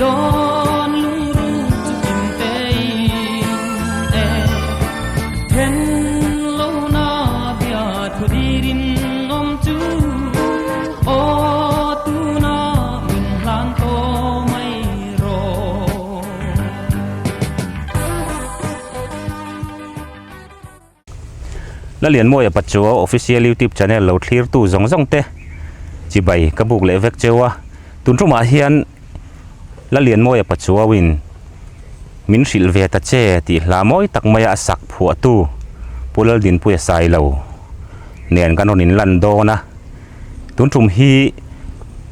ดอนลุงรู้จุดจิ้มเตยเอเห็นโลนาเบียดพอดีรินนมจูโอตูนามินหลานโตไม่รอแล้วเหรียญมวยปัจจุบัน official YouTube channel เราคลียร์ตู้ซงเตจีใบกระบุกเล็กเจ้าตุนทุ่มอาเฮียนแล้วเหรียญมวยปัจจุบันวินมินสิลเวตเจตีลามอยตักมายาสักผัวตู้ปุลดินปุยสายเราเนียนกันนินลันโดนะตุนทุ่มฮี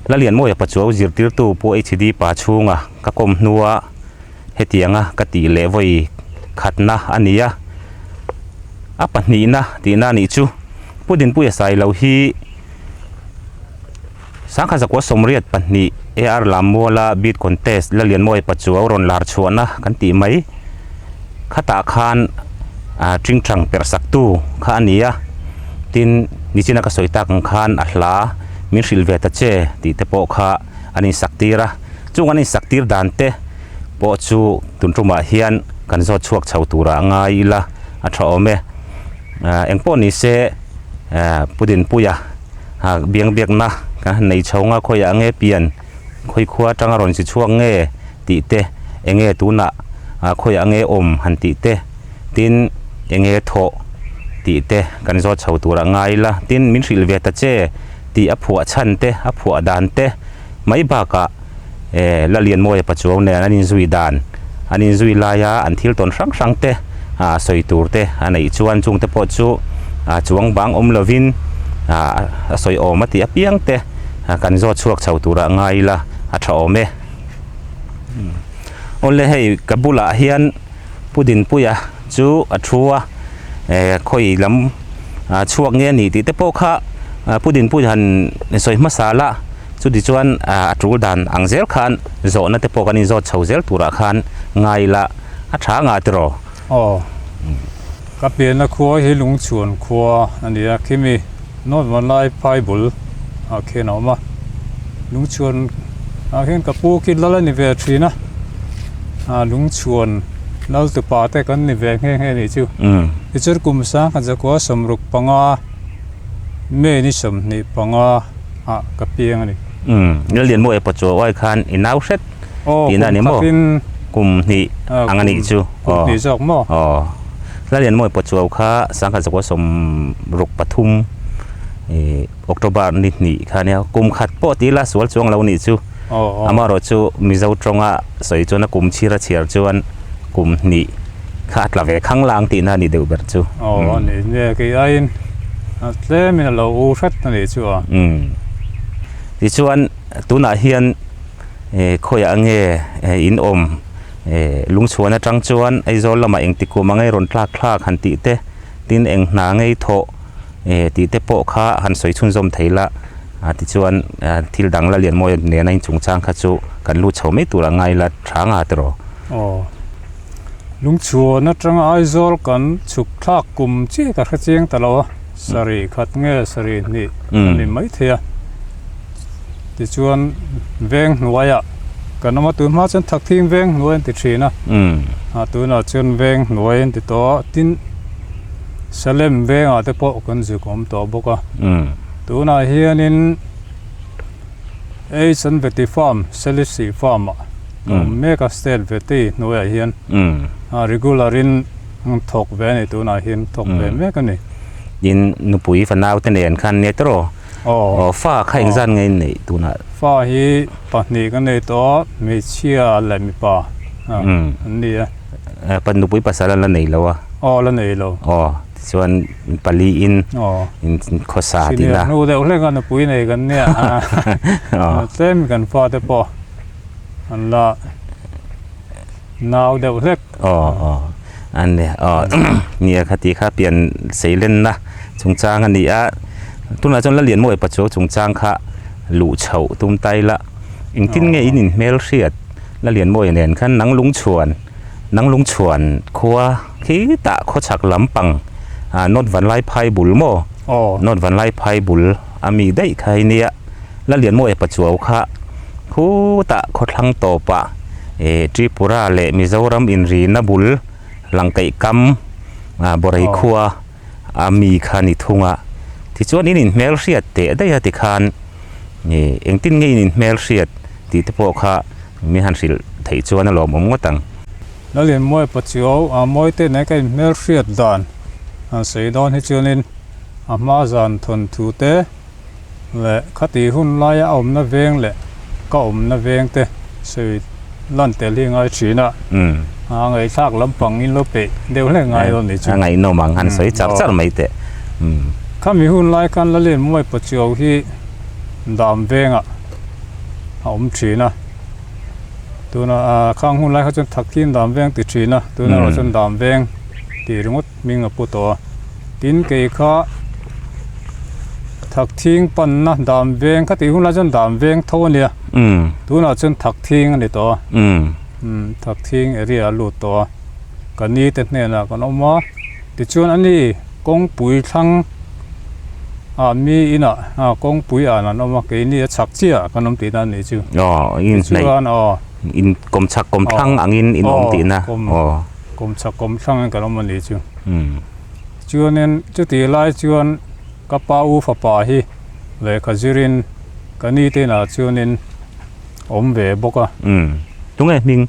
แล้วเหรียญมวยปัจจุบันจิรติรตู้ปุยชีดีป่าชุงกะกมนัวเฮตียงกะตีเลวอยขัดนะอันนี้ปัจนี้นะตีน่านิจูปุดินปุยสายเราฮีสังขารสมเรียดปัจนี้ลามมัวลาบีดคอนเทสแล้วเรียนมวยปัจจุบันรอนลาร์ชวนะกันตีไหมข้าตาคานจริงจังเปิดสักตู้ข้าอันนี้ตินนิจินักสวยตาคังคานอัลลามิสิลเวตเจตีเตโปข้าอันนี้สักตีระจุงอันนี้สักตีร์ดันเตโปจูตุนทุมาเฮียนกันจอดชวกชาวตุระง่ายละอัตราอเมเอ็งปนิเซปุดินปุยเบียงนะในชาวงาคอยเงเปลี่ยนคอยคว้าจังอรอนสิช่วงเงติเตเงตุนะคอยเงอมหันติเตตินเงโถติเตกันจอดชาวตุระง่ายละตินมินสิลเวตเจตีอผัวชันเตอผัวดานเตไม่บากะละเลียนมวยปัจจุบันเนี่ยอันนี้จุยดานอันนี้จุยลายาอันทิลตนสังเตสวยตูร์เตอันนี้ชวนจุงเตปอจูจวงบางอมลวินสวยอมติอเปียงเตกันจอดชวกชาวตุระง่ายละอัตราอเมอนเลยให้กับบุลาเฮียนผู้ดินผู้ยาจูอัตรัวคอยลำชวกเงี้ยนี่ติเตปอกะผู้ดินผู้ยันสวยมาสาละจุดที่ชวนอัตรูดันอังเซลขันโซนเตปอกันนี่จอดชาวเซลตุระขันง่ายละอัตรางาตรออ๋อกับเปลี่ยนนะครัวให้ลุงชวนครัวอันนี้คิมีโน้ตวันไล่ไพ่บุลโอเคเนาะมาลุงชวนเห็นกับปูคิดแล้วนี่เวทีนะลุงชวนเราตัวป่าแต่กันนี่เวงแห้งๆนี่จูที่จุดกุมสังกันจะกว่าสมรุปปังอาเมนิสมนี่ปังอากับเปียงนี่แล้วเรียนมวยปัจจุบันคันอินเอาเซตที่นั่นนี่มั้งกลุ่มนี่อังนี่จูกลุ่มนี่จอกมั้งแล้วเรียนมวยปัจจุบันค่ะสังกัดจะกว่าสมรุปปทุมออกตุบาร์นี่ค่ะเนี่ยกลุ่มขัดปอตีละสวนช่วงเรานี่จูอามาเราจูมีเจ้าตรงสวยจนกลุ่มชีระเชียร์จวนกลุ่มนี่ขาดละเวข้างล่างตีน่านี่เดือบจูนี่เนี่ยคือไอ้เล่มีเราอู้ชัดนี่จูที่ชวนตุนาเฮียนคอยอังเงอินอมลุงชวนจังชวนไอโซลละมาเองติกูมังไงรอนคลาขันติเตตินเองนางไงโถติเตโปข้าหันสวยชุนจมไทยละที่ชวนทิลดังละเลียนมวยเนี่ยในจงจางข้าจูกันลู่เฉาไม่ตัวละไงละช้างอาตรอลุงชวนจังไอโซลกันฉุกคลากกุมเจ๊กับข้าเจียงตลอดสรีขัดเงสรีนี่ไม่เทียที่ชวนเวงหน่วยกันนมาตัวมาจนทักทิ้งเวงหน่วยติดชีนะตัวน่ะจนเวงหน่วยติดต่อตินเซเลมเวงแต่พอกันจะกลมต่อบุกตัวน่ะเฮียนินสันเวทีฟาร์มเซลิสีฟาร์มเมกาสเตลเวทีหน่วยเฮียนregularin ถกเวนี่ตัวน่ะเฮียนถกเวเมกันนี่ยินนุปุยฟันนาวเตเนียนคันเนี่ยตรฟ้าข้างจันไงนี่ตัวน่ะฟ้าฮีปัจนี่กันในตัวไม่เชื่ออะไรมีป่าอันนี้ปันนุปุยภาษาละไหนแล้ววะละไหนแล้วส่วนปลีอินโคสาติละนู้เดี๋ยวเล่นกันนุปุยไหนกันเนี่ยเต็มกันฟ้าแต่ปออันละนาวเดี๋ยวเล็กอันนี้เนี่ยคติข้าเปลี่ยนเสียเล่นนะจงจางอันนี้ตุนอาจารย์ละเลียนมวยปัจจุบันจงจางค่ะหลู่เฉาตุ้มไตละอิงทิ้งไงอินเมลเชียดละเลียนมวยเนี่ยขั้นนังลุงชวนคัวขี้ตะโคชักลำปังนดวันไล่ไพ่บุลโมนดวันไล่ไพ่บุลมีได้ใครเนี่ยละเลียนมวยปัจจุบันค่ะ khu ta khot hlang to pa Tripura le Mizoram in ri na bul lang kai kam borai khua ami khani thunga ti chuan in mel riat te da ya ti khan ni engtin nge in mel riat ti te po kha mi han sil thei chuan lo mom ngotang nó liền môi bát chiếu môi tên này cái mel riết đàn xây đón hết cho nên mà dàn thuần thủ tế lệ khát tí hun lai ôm nó veng lệ có ôm nó veng thế xây lần tế li ngay chỉ nè ngày khác lắm bằng in lốp bể đều là ngày rồi đấy chứ ngày nô mang han xây chắc chắc mấy thế khát mi hun lai can nó liền môi bát chiếu khi đàm veng ôm chỉ nèตัวน่ะข้างหุ่นไล่เขาจนถักทิ้งดามแวงติดชีนะตัวน่ะเราจนดามแวงตีรงดมิงกับปุตโตตินเกยข้าถักทิ้งปันนะดามแวงเขาตีหุ่นไล่จนดามแวงเท่านี้ตัวน่ะจนถักทิ้งอันนี้ตัวถักทิ้งเรียลูตัวกันนี้แต่เนี่ยนะกันออกมาติดชวนอันนี้กงปุ๋ยทั้งมีอินะกงปุ๋ยอันนั้นออกมาเกยนี่ชักเจียกันน้ำตีนั่นนี่จู่อินในอินกลมชักกลมทั้งอังอินอมตีนะกลมชักกลมทั้งกันน้ำมันนี่จู่ชวนเนี่ยจุดที่ไล่ชวนกับป้าอูฟ้าป่าฮีเลยขจิรินกันนี่ที่น่ะชวนเนี่ยอมเวบกตรงไหนมิง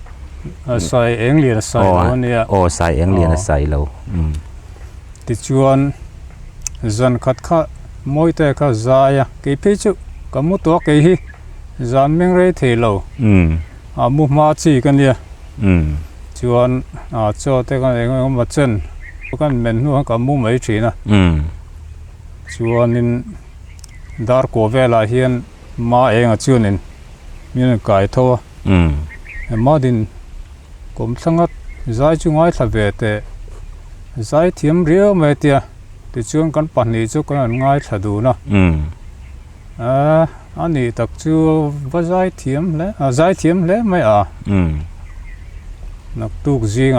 ใส่เอ็งเลียนใส่แล้วเนี่ยใส่เอ็งเลียนใส่แล้วติดชวนจันขัดข้ามวยแต่ข้าใจกี่ปีจุกับมุตัวกี่ฮีจันเมืองเรทเล่ามุมาจีกันเนี่ยชวนโจแต่กันเองก็มาเจนกันเหม็นหัวกับมุไม่จีนะชวนนินดาร์กเวลาเฮียนมาเองชวนนินมีนไก่ทัวมาดินกลมสังกัดใจจุงไอ้ทะเวเตใจเทียมเรียวไม่เตียติชวนกันปันนี้จุกันง่ายถ้าดูนะอันนี้ตักจูว่าใจเทียมเลยใจเทียมเลยไม่นักตุกจิง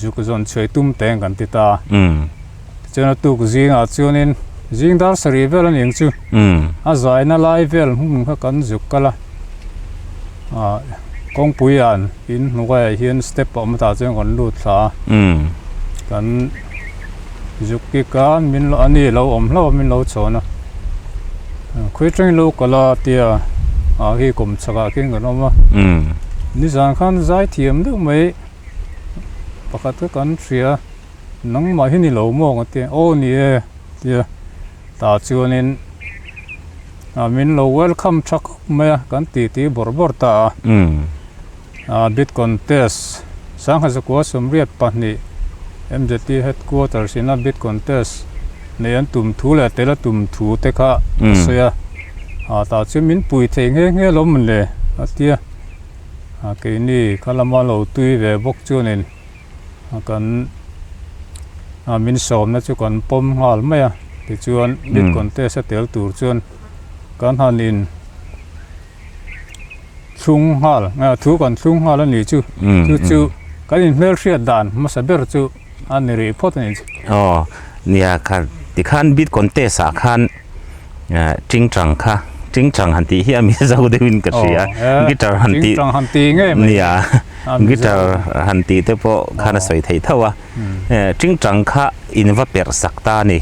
จุกจนช่วยตุ้มแต่งกันติตาจนตุกจิงชวนนินจิงดาร์สรีเวลนี่จูใจน่าไล่เวลหุ่นเขากันจุกกันละกงปุยอันอินหัวเฮียนสเต็ปออกมาตาเจ้ากันลูดสากันจุกกิการมินอันนี้เรามินเราโฉนะคุยจังลูกก็ลาเตียที่กลมสกัดกินกันออกมานี่สังขันใจเทียมด้วยไหมปกติกันเสียนังมาที่นี่เรามองกันเตียโอ้นี่เตียตาชวนนินมินเราเวลคัมชักไม่กันตีบอร์ตาบิตคอนเทสสังหารสกัวสมเรียบปนี่MJT headquarters สินะบิตคอนเทสเนี่ยตุ่มทูเลยแต่ละตุ่มทูเตค่ะเสียตาชื่อมินปุยเทงเงี้ยล้มมันเลยเตียเกนี่ข้าละมาเราตุยเวบกจูนินกันมินสอมนะจูกันปมหาลไม่ที่จวนบิตคอนเทสเตลตูจวนกันหันินชุ่งหาลทุกันชุ่งหาลนี่จูกันอินเมลเชียดานมาสับเบอร์จูอันนี้รีพอร์ตนี่เนี่ยค่ะที่ขันบิดคอนเทสขันจริงจังหันตีเฮียมีจะได้วินกันเสียกิจารหันตีเนี่ยกิจารหันตีแต่พอขันสวยไทยเท่าจริงจังค่ะอินว่าเปิดสักตานี่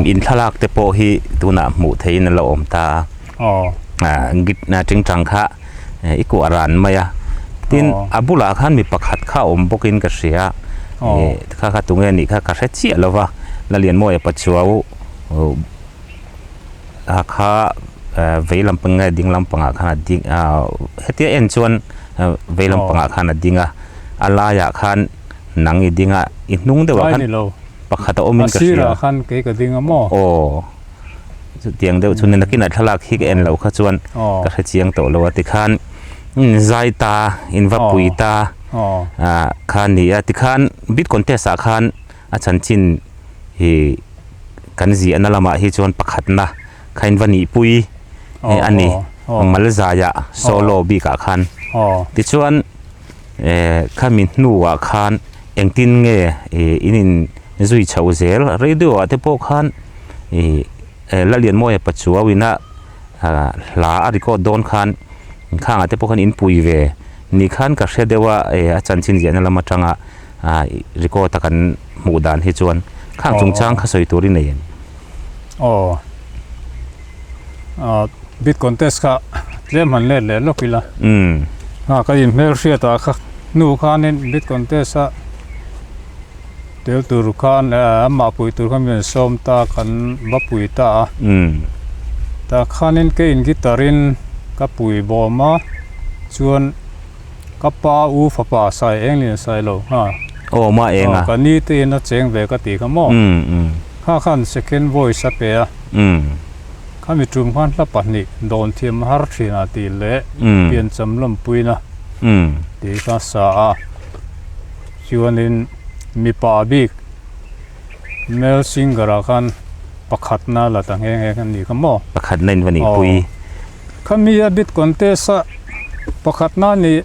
อินทลักแต่พอฮีตัวหน้าหมู่ไทยนั่นเราอมตากิจจริงจังค่ะอีกว่ารันมาตินอับุลาขันมีปักหัดข้าอมบกินกันเสียข้าตรงนี้นี่ข้าเสียเสียแล้ววะแล้วเรียนมวยปัจจุบันข้าเวลาปังไงดิ่งลำปังขนาดดิ่งเฮติเอ็นชวนเวลาปังขนาดดิ่งอะไรอยากขันนังอีดิ่งอีนุ่งเดี๋ยวขันปักหัดอมินกันเสียขันเกี่ยกับดิ่งอ่ะมั้งเตียงเดี๋ยวชวนนักกินทลักฮิกเอ็นเราข้าชวนก็เชียงโตเราติขันใจตาอินวับปุยตาขันนี่ติขันบิดคอนเทสขันอาจารย์ชินกันจีอันนั้นละมาที่ชวนปักหัดนะขันวันนี้ปุยอันนี้มาเลเซียโซโลบีกขันที่ชวนข้ามินนัวขันเองตินเงอินินจุยเฉาเซลเรดิโอที่พวกขันละเลียนมวยปัจจุบันวินะ ลาอาริโกโดนคันข้างอาจจะพวกคันอินปุยเวนี่คันก็เชื่อได้ว่าอาจารย์ชินเจียนละมาจังริโกตะกันหมู่ดานให้จวนข้างจงจ้างข้าสวยตัวนี้เนี่ยอ๋อบิดคอนเทสค่ะเล่มหันเล่นเลยลูกพี่ละก็ยินเมลเชียตาค่ะนู่ข้านี่บิดคอนเทสเดี๋ยวตัวข้านมาปุยตัวข้ามีส้มตากันบับปุยตาตาข้านี่ก็อินกิตารินกับปุยบอมาชวนกับป้าอูฟ้าป้าใส่เองเลยใส่โลฮะโอ้มาเองอ่ะกันนี่ตีน่าเจ๋งเวกตีกันมั้งข้าขัน second voice เปียข้ามีจุ่มขันละปันนี่โดนเทียมฮาร์ชีนาตีเละเปลี่ยนจำลำปุยนะตีข้าสาชวนนินมีป่าบิกเมลซิงกระขันประคัดน่าละตั้งเองกันนี่กันมั้งประคัดในวันนี้ปุยข้ามีบิดคอนเทสประคัดน่านี่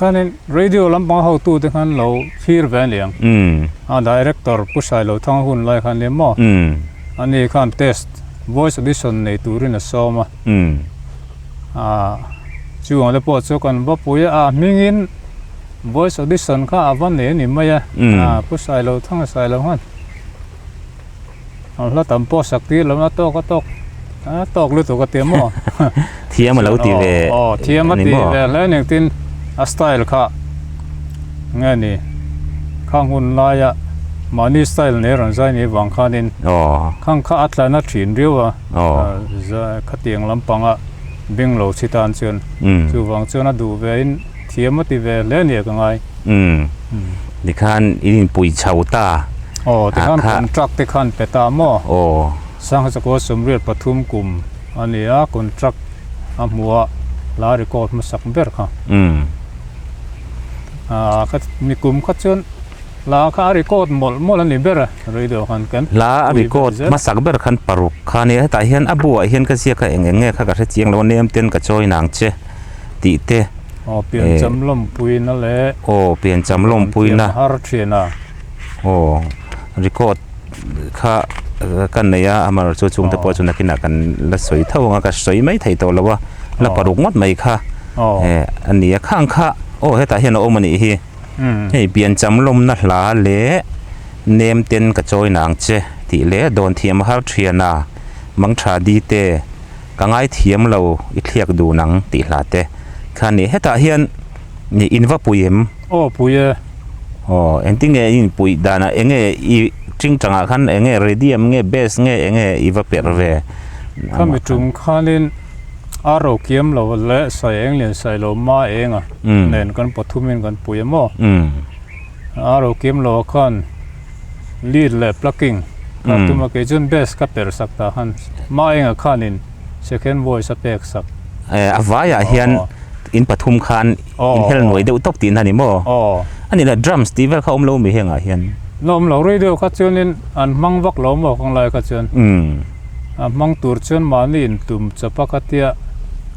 ข้านี่เรดิโอลำบากเขาตู้ที่ขันเราฟีร์แวนเลียงดีเรคเตอร์ผู้ชายเราทั้งหุ่นไล่ขันเลยมั้งอันนี้ขันเทสvoice audition ในตัวนี้นะซ้อมช่วงเดี๋ยวพอจะกันว่าปุยมิงิน voice audition ข้าวันนี้นี่ไม่ผู้ชายเราทั้งชายเราฮันแล้วตั้มพอสักทีแล้วนะโตก็ตกตกหรือตกก็เตรียมมั้งเทียมมาแล้วตีเวเทียมมาตีเวแล้วหนึ่งทีสไตล์ข้าเงี้ยนี่ข้างหุ่นลายมานี่สไตล์เนี่ยรันใจนี่วางข้านินข้างข้าอัตลานัดถิ่นเรียวจะขัดเตียงลำปังบิงโลชิตานเชิญจู่วางเชิญน่ะดูเวนเทียมติเวเล่นเนี่ยก็ไงดิคันอินปุยชาวตาที่ขันคอนทรัคที่ขันเปตาโมสร้างสกุลสมเด็จปทุมกุมอันนี้คอนทรัคมัวลาริโกมาสักเบิร์ค่ะก็มีกลุ่มขัดเชิญลาคาริโกดมอลนี่เบอร์เรียดขันกันลาริโกดมาสักเบอร์ขันปารุกขันเนี่ยแต่เห็นอบัวเห็นก็เสียก็เองข้าก็เจียงแล้วเนี่ยเต้นก็จอยนางเจตีเตเปลี่ยนจำลมปุยนั่นแหละเปลี่ยนจำลมปุยนะฮาร์เชียนะริโกดข้ากันเนี่ยมาจู่ๆแต่พอจุนักกินกันละสวยเท่ากันก็สวยไม่ไทยตัวแล้วว่าละปารุกมัดไม่ค่ะอันนี้ข้างข้าให้แต่เห็นมันนี่ฮีให้เปลี่ยนจำลมนัดลาเละเนมเต้นกระจอยนางเจที่เละโดนเทียมฮาร์เทียนามังชาดีเตกังไอเทียมเราอีเทียกดูหนังตีลาเตคันนี้ให้ตาเฮียนนี่อินว่าปุยมปุยเอ็นติ้งเงอินปุยดานะเองเงอีจริงจังคันเองเงเรดิอัมเงเบสเงเองเงอีว่าเปรเวข้ามีจุ่มข้านินอารมณ์เกี่ยมเราเละใส่เองเลยใส่เรามาเองเน้นกันปฐุมินกันปุยมอารมณ์เกี่ยมเราคันลีดเละพลักกิ้งก็ตัวมาเกิดจนเบสกับเปรสักตาหันมาเองคันิน second voice เปกสักว่าอย่าเฮียนอินปฐุมคันอินเฮลหน่วยเดือดตบตีนทันนี่มั้งอันนี้แหละดรัมส์ตีเวลเขาเราไม่เห็นเฮียนเราเรียกเขาเจนินอันมังวักเราบอกของไรเขาเจนมังตูร์เจนมานี่ตุ่มจะพักเตีย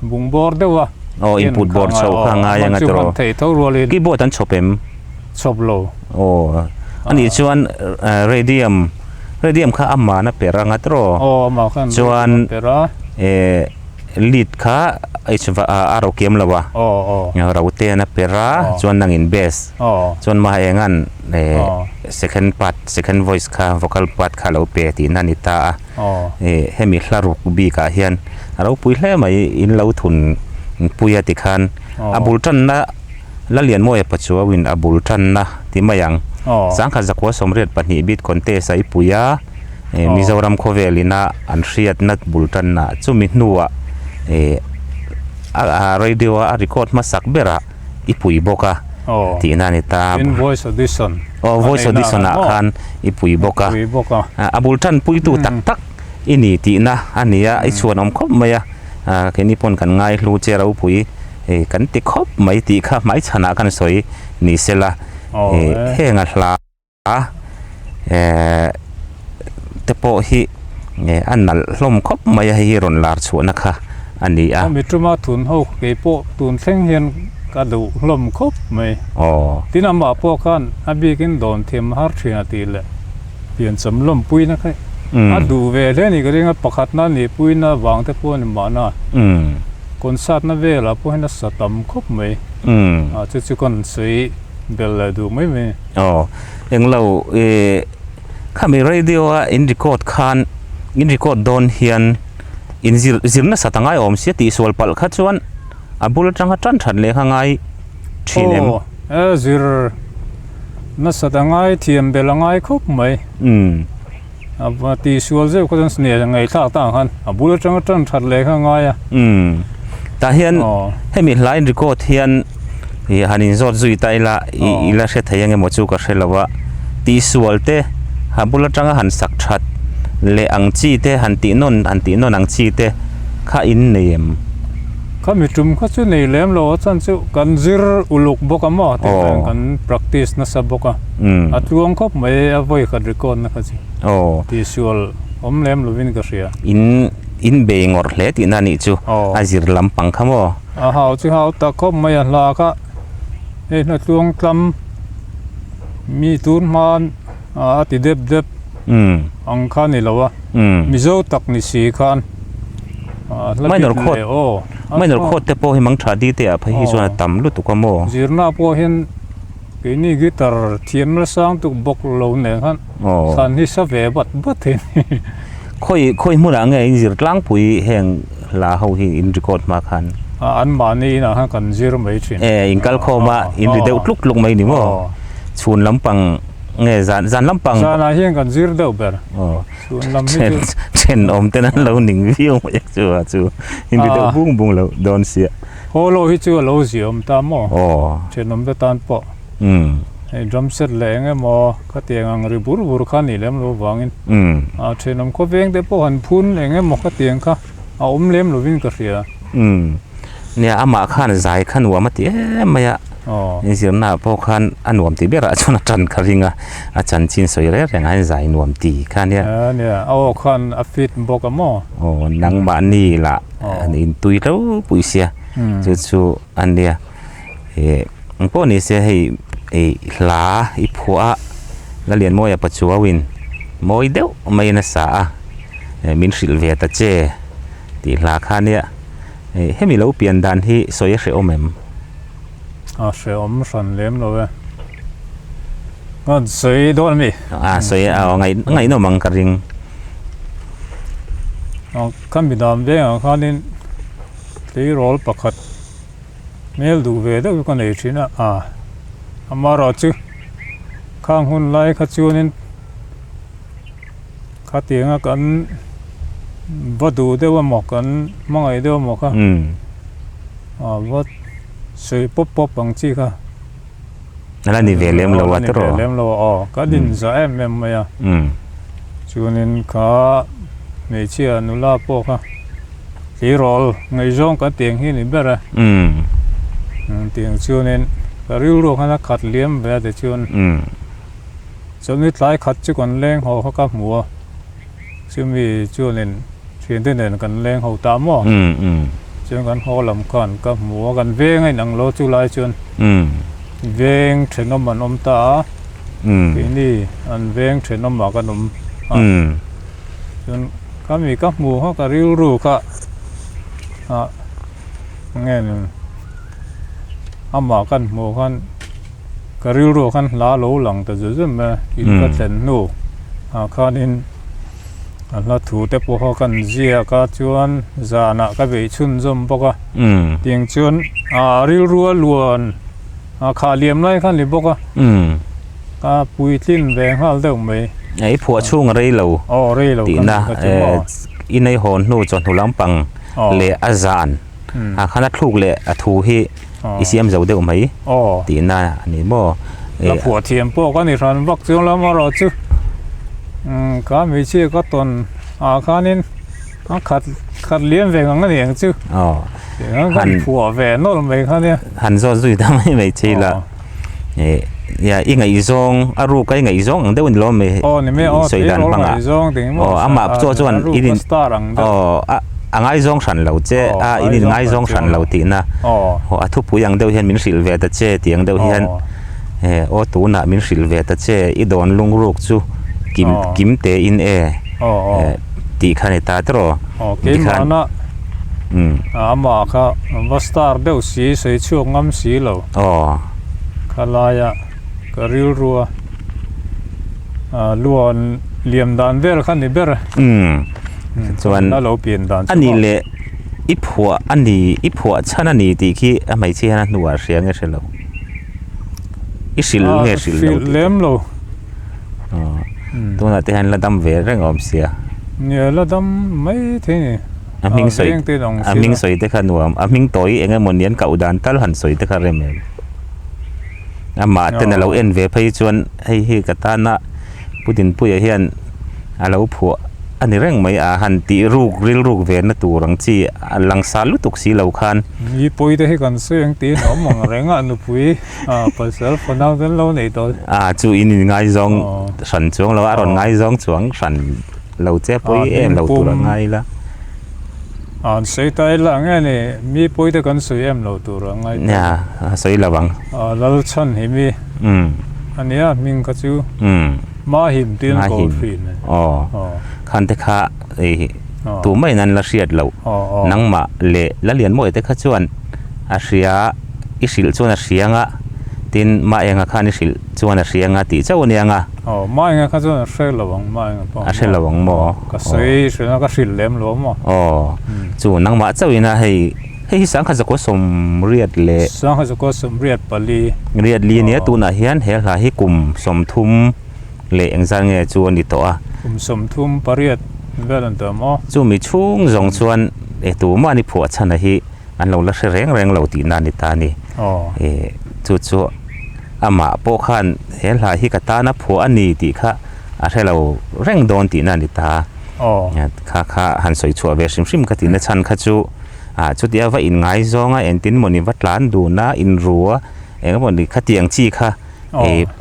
บุงบอร์เดวะอินพุตบอร์โชว์ข้างไงยังไงตัวกี่บอร์ตันชอบเอ็มชอบโลอันนี้ชวนเรเดียมข้าอัมมานะเปรังอัตโรชวนลีดข้าอารมณ์เกี่ยมละวะเราเตะนะเปราชวนนั่งอินเบสชวนมาเองอันsecond voice ข้า vocal part ข้าเราเปตีนันนิตาให้มีคลารุกบีกาเฮียนเราปุยเล่มาอินเราทุนปุยติคันอับุลตันนะละเลียนมวยปัจจุบันอับุลตันนะที่มายังสังกัดจากวัดสมเด็จปนิบิดคอนเตใส่ปุยมิโซรัมโคเวลินะอันเชียดนัดบุลตันนะจุมินัวradio record masak bera ipui boka ti nani ta voice audition voice audition kan ipui boka abultan pui tu tak tak ini ti na ania ai chuan om khop maya ke ni pon kan ngai lu che rau pui kan ti khop mai ti kha mai chana kan soi ni sela he nga hla te po hi an nal hlom khop mai hi ron lar chuana khaอันนี้มีจุมาทุนเขาเก็บพวกทุนเส้นเฮียนกระดูกลมครบไหมที่นำมาพวกกันอาบีกินโดนเทียมฮาร์ชีนาตีเลยเปลี่ยนสำลมปุยนะครับ ดูเวลนี่ก็เรียกว่าประคัดนั่นนี่ปุ้ยน่ะวางแต่พวกนี่มานะคนสัตว์น่ะเวลาพวกนั้นสตัมครบไหมจะคนสวยเบลดูไม่ไหมอ๋อเอ็งเราข้ามีเรดิโออินดิโกดคานอินดิโกดโดนเฮียนอินซิลน่ะสตังไงอมเสียตีสวลปัลขัดชวนบุลจังจันทันเลยข้างไงทีเอ็มซิลน่ะสตังไงทีเอ็มเบลไงครบไหมตีสวลเจ้าคนสเนียยังไงท่าต่างกันบุลจังจันทันเลยข้างไงแต่เฮียนให้มีหลายอินดิโกดเฮียนฮันอินโซดจุยตายละอีละเสถียงเงหมดจูก็เสละว่าตีสวลเตฮับุลจังหันสักชัดเลอังจีเตหันตีนนอังจีเตข้าอินเนียมข้ามีจุ่มข้าช่วยในเลี้ยมเราฉันจะกันซิรอุลุกบกมาแต่กัน practice นะสับบกอัดรวงครบไม่เอาไว้ขัดรีคอนนะครับจีที่ส่วนผมเลี้ยมเราวินก็เสียอินเบงอร์เลตินั่นนี่จูอาจิรลำปังขโมหาวจีหาวตะครบไม่ลาก็นัดรวงคลำมีตูนมันติเด็บอังคารนี่แล้ววะมิโซตักนิสีคันไม่นรกไม่นรกแต่พอให้มังชาดีเตะพให้ส่วนต่ำลุตุกโมจีรน่าพอเห็นกินี่กิตาร์เทียมระสางตุกบกเหล่าเนี่ยคันสันนิษฐานบัดเห็นค่อยมุ่งอะไรจีรกลางปุยแห่งลาเขาหินอินริโกดมาคันอันมานี่นะฮะกันจีรไม่ชินอินกัลโคมาอินริเดอุลุกลงไม่นี่มั้งชวนลำปังเงี้ยจานลำปังจานอาเฮียงกันซีร์เดาเบอร์ชวนลำนี่เช่นอมแต่นั้นเราหนิงวิวมาจากจูอินดีเดบุ้งเราโดนเสียโฮโลฮิจูเราเสียมตามมั้งเช่นอมแต่ตานปะไอ้ดรัมเซตแรงไอ้หมอก็เตียงอังริบุรุขันนี่เลี้ยมเราวางินเช่นอมก็เวงแต่พอหันพุนเองไอ้หมอก็เตียงค่ะเอาเลี้ยมเราวิ่งกระเสียเนี่ยอามาขันใจขันหัวมาตีไม่อะนี่สินะพวกขันอันวมตีเบียร์จนจันคาริงอาจารย์ชินสวยเลยแรงไอ้ใจนวมตีขันเนี่ยเอาขันอฟิตบอกมั้งนังบ้านนี่ละนี่ตุยแล้วปุยเสียจู่อันเดียพวกนี้เสียให้ลาอีผัวแล้วเรียนมวยปัจจุบันมวยเดียวไม่น่าสามินสิลเวตเจตีลาขันเนี่ยให้มีเราเปลี่ยนดันที่สวยเสียอมเสียอมสันเลี้ยมเราเว้ยก็สวยโดนมีสวยเอาไงโนมังกริงขั้นบิดามเด้งข้านี่ที่รอลประคัดเมลดูเวดก็คนเอชินะมารอจูข้างหุ่นไล่ข้าจูนี่ข้าเตียงกันวัดดูเดี๋ยวหมอกกันมั่งไอเดี๋ยวหมอกค่ะวัดสวยป๊อบบางทีค่ะนั่นนี่เวลเลมเราวัดตรอเลมเราก็ดินจะเอ็มไม่ช่วงนี้ข้าไม่เชื่อนุลาปอค่ะที่รอลไงจ้องก็เตียงที่นี่เบอร์เตียงช่วงนี้ก็ริ้วรู้ขนาดขัดเลี้ยมเวลาแต่ช่วงนี้หลายขัดจุกันแรงเขากับหัวซึ่งมีช่วงนี้เทียนที่เนี่ยกันแรงเขาตามว่าช่วงกันเขาลำกันกับหัวกันเวงให้หนังโลจุไลช่วงเวงเทนอมันอมตาทีนี้อันเวงเทนอมมากันจนก็มีกับหมูเขาก็ริ้วรู้ก็เงี้ยนึงอามากันหมูกันก็ริ้วรู้กันล้าโหลหลังแต่จะจะมาอินก็เต็นนู่ข้านินแล้วถูแต่พวกเขากันเจียก็ชวนจานะก็ไปชุนจมปะก็เตียงชวนริ้วรู้ล้วนขาเลียมไรขันหรือปะก็ปุยทิ้นแดงห้าเดิมไปไอ้ผัวช่วงไรเราตีนะอินในหอนนู่จนทุลังปังเลอาจารย์ขนาดลูกเลทูฮีอิเซียมจะเดิมไหมตีนะนี่บ่แล้วผัวเทียมพวกก็นี่รันบักจงแล้วมารอจูก็มีชื่อก็ตนข้านี่ขัดเลี้ยงแหวนงั้นเองจูหันผัวแหวนโน่นไปข้าเนี่ยหันโซ่จุยทำไม่ใช่ละอย่าอีกไงอีซองอารูก็อีกไงอีซองเดี๋ยววันล้อมไม่นี่ไม่สวยดันปังอามาจวนอีดินไงซองฉันเราเจ้อีดินไงซองฉันเราตีนะทุบผู้ยังเดียวเห็นมินสิลเวตเจ้ตียังเดียวเห็นตูน่ะมินสิลเวตเจ้อีโดนลุงลูกจูกิมเตอิน อ๋อ ตีคันในตาตรอ อ๋อเกมอันน่ะ มาค่ะวัสตาร์เดวสีใส่ช่วงงำสีเหลา อ๋อ ขลายะก็ริวรัวล้วนเหลี่ยมดานเบลขันนี่เบล ส่วน แล้วเราเปลี่ยนดาน อันนี้แหละอีผัวอันนี้อีผัวฉันอันนี้ตีขี้ไม่ใช่นะหนูเสียงเงี้ยเสียแล้วอีสิลเงี้ยสิล ฟิลเลมเรา อ๋อตัวนั้นที่หันละดำเวรเรื่องอมเสีย เนี่ยละดำไม่ที่นี่ อามิงสวยอามิงสวยแต่ขนวมอามิงตัวเองก็มันเนียนเก่าดันตัลหันสวยแต่ขเรมเองอามาแต่เราเอ็นเวไปชวนให้กตานะพูดินพูดอย่างเฮียนเราผัวอันนี้เรื่องไม่หันตีรูกริลรูกเวนะตัวรังจีลังสาลุตุกสีเหล่าคัน ยี่ปุยได้ให้กันเสียงตีหอมมองแรงอ่ะนุปุยภาษาฝรั่งเป็นเราในตัว จูอินง่ายจงสันจวงเราอารมณ์ง่ายจงจวงสันเราเจ็บปุยเอ็มเราตัวง่ายละเสียใจละไงนี่มีปุยได้กันเสียมเราตัวง่ายเนี่ยสวยระวังเราฉันเห็นมีอันนี้มิงก็จูมาหิมตีนโกลฟีนอ๋อคันเตคะตัวไม่นั้นละเสียดเรานังมาเละละเลียนมวยเตคะชวนอาเซียอิสิลชวนอาเซียงะตินมาเองอะคันอิสิลชวนอาเซียงะตีเจ้าเนี่ยงะมาเองก็ชวนเสียระวังมาเองก็เสียระวังหมอก็เสียเสียก็สิลเล่มหลวมอ๋อจูนังมาเจ้าอินะให้สังขจะก็สมเรียดเละสังขจะก็สมเรียดปลีเรียดลีเนี่ยตัวน่ะเฮียนเฮลาให้กลุ่มสมทุมเละเองจังเงจวนดิตัวสมทุมปริยัติเวลันเตอร์มอจู่มีช่วงจงชวนตัวมันนี่ผัวฉันนะฮีอันเราละแรงเราตีนานิตานี่จู่อามาโปขันเห็นหลายฮิกตานะผัวอันนี้ตีค่ะอะไรเราแรงโดนตีนานิตาเนี่ยค่ะหันสวยชัวเวชิมกตินชันค่ะจู่จุดเดียวว่าอินไงซองเอ็นตินมันนี่วัดล้านดูนะอินรัวก็มันนี่ขัดเตียงจีค่ะ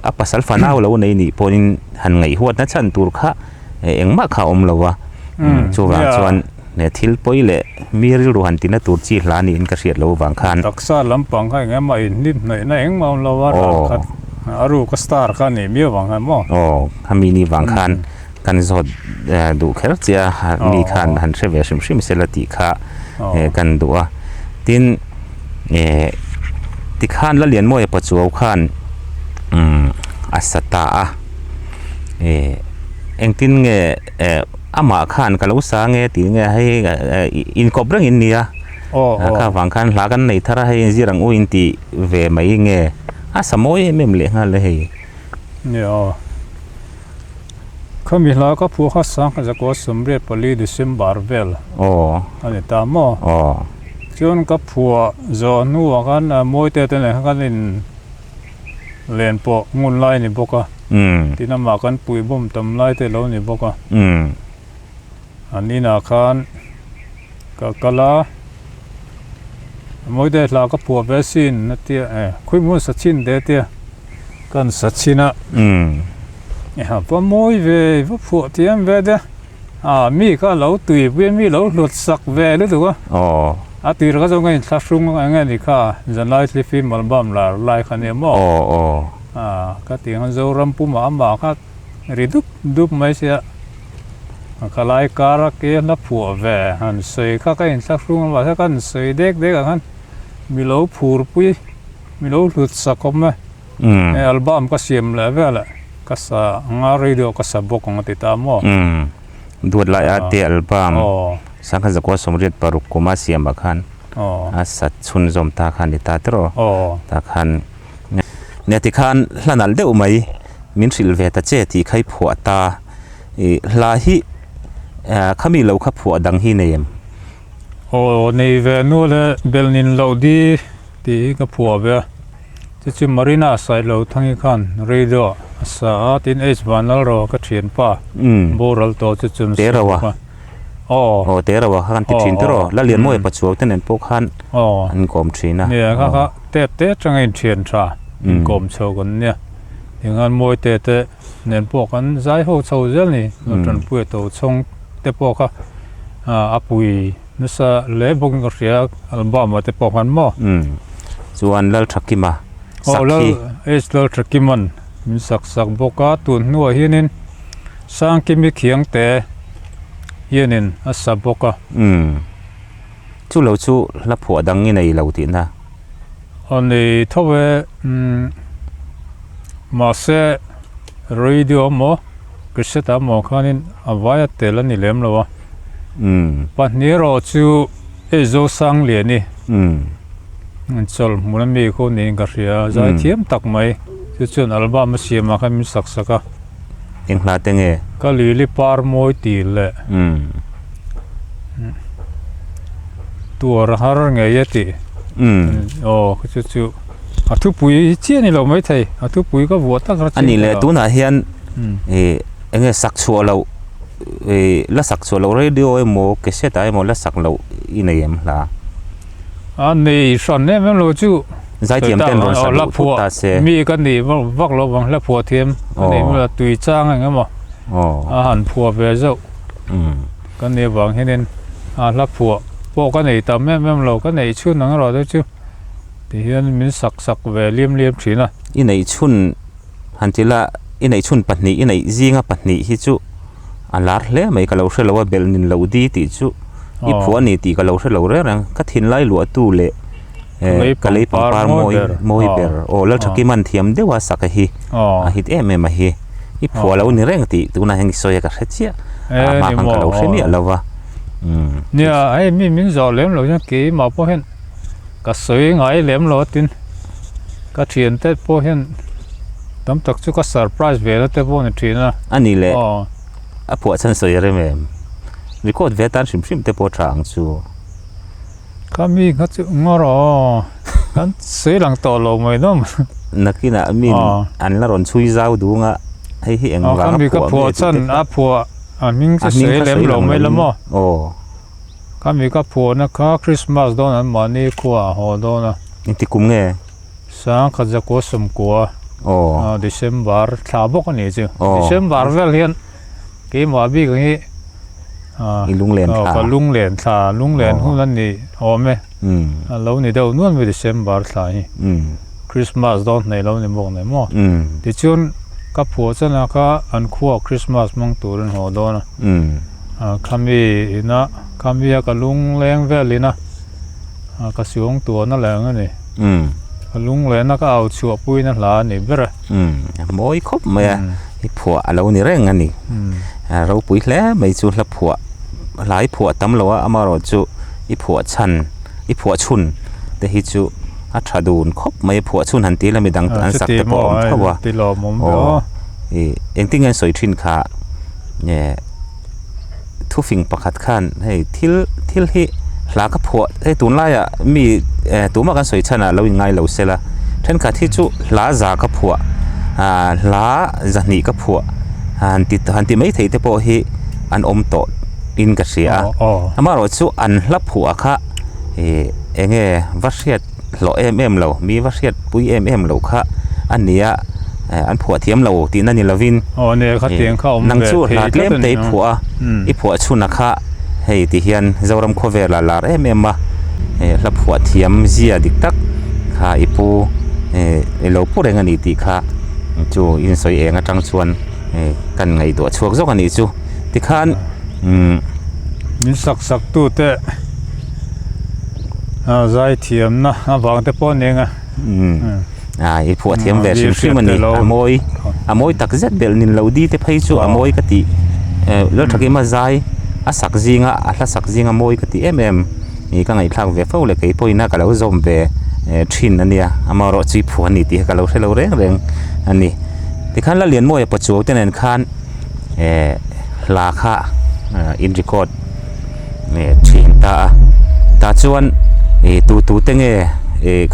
อัปสัลฟานาวเราในนี่พอนินหันไงหัวนั่นฉันตัวค่ะเองมาข่าวเราวะชัวร์ชวนเนี่ยทิลปอยเละมีริรูหันตินะตัวจีหลานี่อินกระเสียดเราวางคันตักษาลำปังให้เงี้ยมาอินนิดหน่อยนะเองมาเราว่าคัดอารูก็สตาร์กันนี่มีวางคันมั้งทำมีนี่วางคันกันสดดูแค่เจ้ามีคันหันเชฟชิมเซลติค่ะกันดูตินติคันละเลียนมวยปัจจุบันอัสตาเอ็งตินเงอามาขันกับลูกสาวเงติเงให้อินกอบเรื่องอินเนียข้าฟังขันหลักันในทาระให้จีรังอุอินตีเวไม่เงสมอยไม่เหลืองเลยเนี่ยเขามีแล้วก็ผู้ข้าสังก็จะก็สมเด็จปลีดิซิมบาร์เวลอันนี้ตามจนกับผู้จอนัวกันมวยเตะเตะเลยกันเล่นปอกงุนไล่นี่บอกว่าที่น้ำมากันปุ๋ยบ่มตำไล่เตะเรานี่บอกว่าอันนี้นะคันก็กะลามวยเตะเราก็ผัวเวสินนั่นเตี้ยคุยมุ่งสัจฉินเตี้ยกันสัจฉินะพอมวยเวผัวเตี้ยเวเดมีก็เราตุยเวียนมีเราหลุดสักเวหรือตัวตีเราก็จะไงทัศน์ไงนี่ค่ะจะไล่ที่ฟิล์มอัลบั้มละไล่คันนี้มั้งก็ตีกันจะรำปุ่มมาค่ะรีดุบไม่เสียก็ไล่การะเกณฑ์ผัวเวหันสวยก็ไงทัศน์ว่าถ้ากันสวยเด็กกันมีเราผูรปุยมีเราหลุดสักมั้ยอัลบั้มก็เสียมเลยเวลาก็สางารีดิโอก็สบกงติดตามมั้งดูดไล่อัลบั้มสังขจะก็สมเด็จปรุกกุมาเสียมขันสัตชุนจมตาขันดิตาตรอตาขันเนี่ยที่ขันหลานเดียวไหมมินสิลเวตเจที่ใครผัวตาลาฮิขามีเราขับผัวดังฮีเนียมในเวนูเลเบลนินเราดีที่กับผัวเวจะชิมมารีนาใส่เราทั้งอีกขันเรดิโอสาตินเอชวันแล้วเราก็เชียนป้าโบราณโตจะจุนเตระวะเตระวะขันติดชินตรอแล้วเรียนมวยปัจจุบันเนี่ยพวกขันอันกลมชีนะเนี่ยค่ะเตะจังเงินเชียนชากลมโชกันเนี่ยอย่างนั้นมวยเตะเนี่ยพวกกันใจเขาโชว์เรื่องนี้เราจนพูดตัวชงเตะพวกเขาอาปุยนั่นซะเล่พวกก็เสียอัลบั้มมาเตะพวกกันมั้งส่วนแล้วทักกิมาแล้วแล้วทักกิมันมีสักพวกก็ตุนนัวเฮียนินสร้างกิมมีเขียงแต่ hianin a sa boka chu lo chu la phua dang in ei lo ti na ani thowe ma se radio mo kiseta mo khanin awaya telani lem lo pa ni ro chu e zo sang le ni chol munami ko ni ga ria zai thiam tak mai chu chun album siama kha mi sak saka eng hla tenge ka li par moi ti le tur har nge yeti o chu athu pui chi ni lo mai thai athu pui ka wo tak ra ani le tu na hian enge sak chu lo la sak chu lo radio emo cassette emo la sak lo inayem la ani son ne mem lo chu zai tiam ten ron sa la phu ta se mi kan ni vak lo wang la phu thiam ani ma tui chang nga mo a han phu ve zo kan ni wang henen a la phu po kan nei ta mem lo kan nei chu nang ro de chu ti hian min sak ve liam thina inei chun hantila inei chun patni inei zinga patni hi chu alar hle mai ka lo hre lo bel nin lo di ti chu i phuan ni ti ka lo hre lo re rang ka thin lai lu tu le ka lei par moi ber o la thaki man thiam dewa sak hi a hit em hi i phua lo ni reng ti tu na heng soya ka hretchia ma hang ka lo hre ni alawa nia ai min zo lem lo nya ki ma po hen ka soi ngai lem lo tin ka thian te po hen tam tak chu ka surprise ve la te po ni thina ani le a phua chan soi re mem record ve tan shim te po thang chu kami ka chu ngoro kan sei lang to lo mai nom nakina min an la ron chui zau du nga hei hi eng wa kami ka phua chan a phua a ming chu sei lem lo mai la mo kami ka phua na ka Christmas don an mani khua ho don na ti kum nge sang kha ja ko sum ko December tha bok ani chu December vel hian ke ma bi ka hi lung len ka lung len hu lan ni ome lo ni do nuan we December tha hi Christmas don nei lo ni mok nei mo ti chun ka phua chana ka an khuwa Christmas mang turun ho do na kami ka lung leng velina ka siong tu na lang ani lung le na ka au chu pui na la ni ber moi khop me hi phua alo ni reng ani ro pui hle mai chu hla phua lai phua tam lo amaro chu i phua chan i phua chun te hi chu a thadun khop mai phua chun han ti la mi dang an sak te po thawa ti lo mom eng ting an soi thin kha ne thu fing pakhat khan hei thil hi hla ka phua hei tun la ya mi tu ma kan soi chana lo ngai lo sela then ka thi chu hla za ka phua hla zani ka phua han ti mai thei te po hi an om to in ka sia amaro chu an hla phua kha enge vasiat lo em lo mi vasiat pui em lo kha ania an phua thiam lo ti na ni lovin ne kha tiang kha om nang chu hla tlem te phua i phua chuna kha hei ti hian zoram khover la lar ma hla phua thiam zia dik tak kha ipu lo pu reng ani ti kha chu in soi enga tang chuan kan ngai do chuak zok ani chu ti khan min sak tu te zai thiam na awang te po nenga i phua thiam ve shim ani amoi tak zet bel nin lo di te phei chu amoi ka ti lo thaki ma zai a sak zinga a hla sak zinga moi ka ti ni ka ngai thak ve fo le kei poina ka lo zom ve thin ania amaro chi phua ni ti ka lo thelo reng ani ti khan la lian moi pa chu ten en khan la kha in record thin ta chuan tu tenge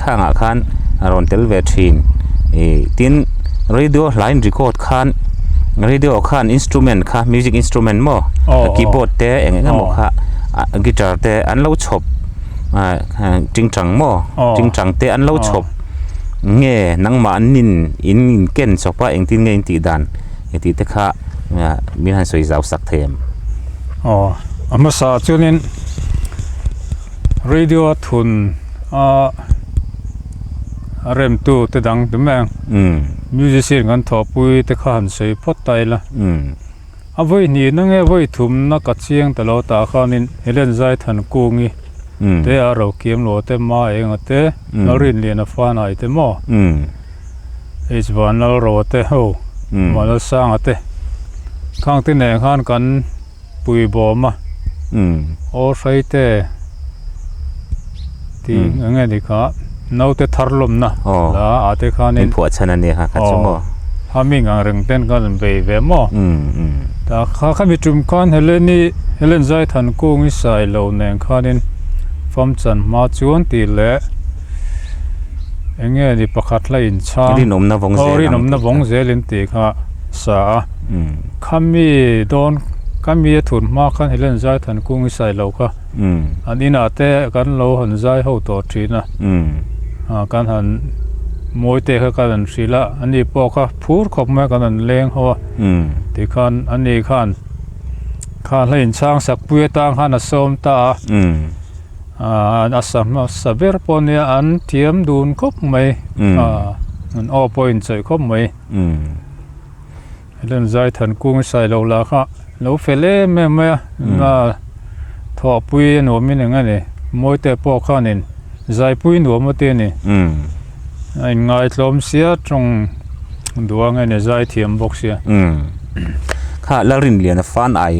khanga khan aron tel ve thin tin radio line record khan radio khan instrument kha music instrument mo keyboard te enga mo kha guitar te an lo chop chingchang mo chingchang te an lo chop nge nangma nin in ken chopa engtin nge ti dan ti te kha min han soi zau sak them ama sa chunin radio thun rem tu te dang tumang musician kan tho pui te khan sei phot tai la voi ni na nge voi thum na ka chiang ta lo ta khanin helen zai than kungi te a ro kiem lo te ma eng te no rin lian a fa nai te mo is van lo ro te ho ma lo sang ate khang te ne khan kan pui bo ma o sai te ti nge di kha no te tharlom na la ate khanin phua chana ne ha ka chumo haming ang reng ten kan be ve mo ta kha mi tum khan helen zai than kungi sai lo neng khanin fom chan ma chuan ti le enge ni pakhat la in cha ri nom na vong ze ri nom na vong ze lin ti kha sa khami don kami thun ma khan helen zai than kung sai lo kha anina te kan lo han zai ho to thina kan han moi te kha kan sila ani po kha phur khop ma kan leng ho ti khan ani khan lein chang sak pui tang han asom ta asam saber ponia an tiam dun khop mai an o point chai khop mai helen zai than kung sai lo la kha lo fele me na tho pui no mi nga ne moi te po khanin zai pui no mo te ni ai ngai tlom sia trong duang ne zai thiam box sia kha la rin lian fan ai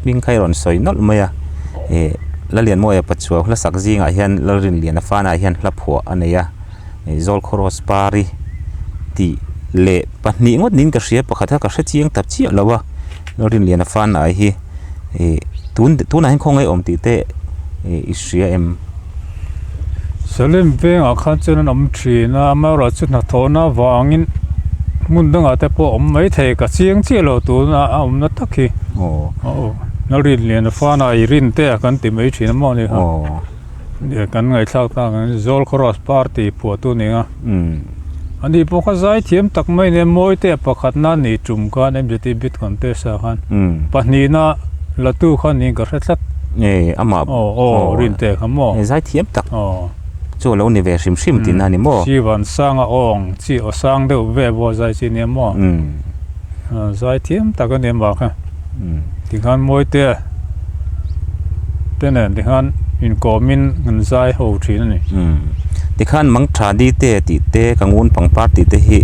ming khai ron soi nol maya la lian mo e pachua la sak zinga hian la rin lian fan ai hian la phua aneya zol khoros pari ti le pahni ngot ning ka hria pakhatha ka hre chiang tap chi lawa la rin lian fan ai hi tun hin khongai om ti te isria em salim ve a khan chen am thri na ma ra chu na thona wangin mun dang ate po om mai thei ka chiang chi lo tu na om na takhi na rin lian fa na I rin te kan ti mai thina mo ni ha de kan ngai thak ta zol cross party pu tu ni nga ani po kha zai thiam tak mai ne moi te pakhat na ni tum ka nem jeti bit kon te sa khan pahni na latu khan ni ka hretlat ama rin te khamo zai thiam tak chu lo ni ve sim sim tin ani mo chi wan sanga ong chi o sang de ve bo zai chi ne mo zai thiam tak ne ma kha ti khan moi te tenen ti khan in komin ngan zai ho thin ni ti khan mang tha di te ti te kangun pangpar ti te hi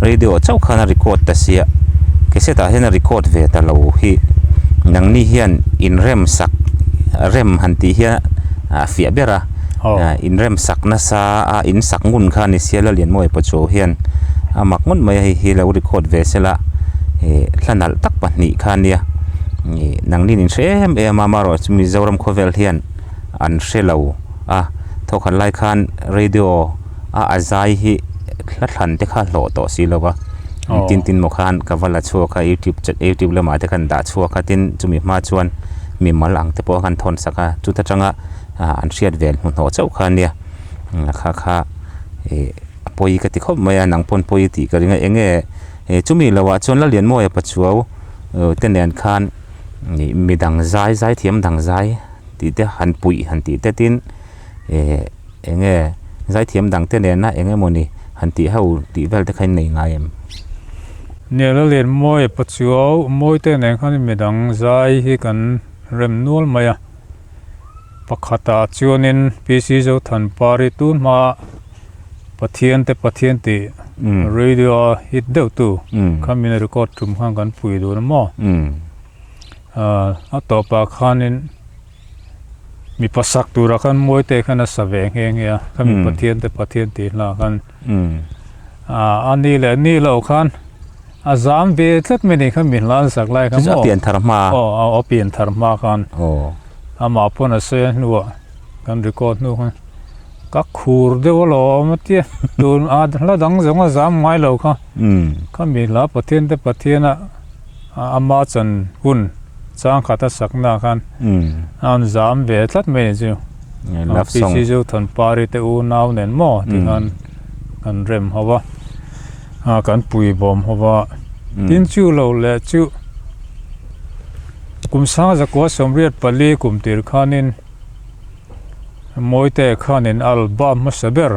radio chau khana record ta sia keseta hena record ve ta lo hi nang ni hian in rem sak rem han ti hia fia bera in rem sak na sa in sak ngun kha ni sia la lian moi pacho hian amak ngun mai hi lo record ve sela hlanal tak pa ni kha nia nang ni nin sem e mama ro mi zoram khovel hian an shelo thokhan lai khan radio azai hi hlan te kha lo to si lowa tin mo khan kavala chu kha youtube la ma te kan da chu kha tin chumi ma chuan mi malang te po kan thon saka chu ta changa an riat vel mu no chau kha nia kha poi ka ti khop maya nang pon poi ti ka ringa enge chumi lawa chon la lian mo e pachuau tenen khan midang zai thiam dang zai ti te han pui han ti te tin enge zai thiam dang te ne na enge moni han ti hau ti vel te khain nei nga em ne la len moi pachuau moi te ne khan midang zai hi kan rem nul maya pakhata chuanin pc zo than pari tu ma pathian ti radio hit deuh tu khamin record tum khang kan pui du na mo a to pa khanin mi pasak tu ra kan moi te khana saveng heng ya khamin pathian ti la kan ani le ni lo khan azam be tlat me ni khamin lan sak lai kham mo pian tharma pian tharma khan ama pona se nuwa kan record nu khan ka khur de lo ma ti tun la dang zong azam mai lo kha khamin la pathiana ama chan hun chang khata sakna khan an zam ve tlat me ju love song si ju thon pari te u naw nen mo ti kan rem hawa kan pui bom hawa tin chu lo le chu kum sa za ko somriat pali kum tir khanin moi te khanin album masaber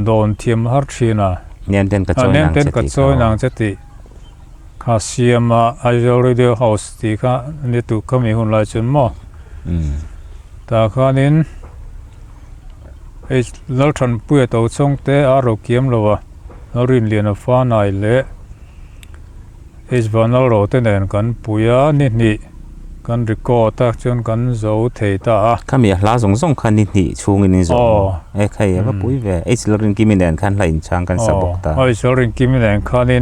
don thiam har thina nen ten ka choi nang chati ข้าเสียมาไอเจ้าเรดิโอเฮาส์ที่ข้านี่ตุก็มีคนหลายจนหม้อแต่ข้านี้ไอ้เราทันปุยตัวช่องเตะอารมณ์เกี่ยมเราวะเราเรียนเรียนฟ้าในเละไอ้บ้านเราเต้นกันปุยนี่กันรีคอร์ดจนกันโจเทตาข้ามีลาส่งคันนี่ช่วงนี้ส่งไอ้ใครก็ปุ้ยเวไอ้สิลรินกิมิแดนคันไหลช่างกันสะบกตาไอ้สิลรินกิมิแดนคันนี้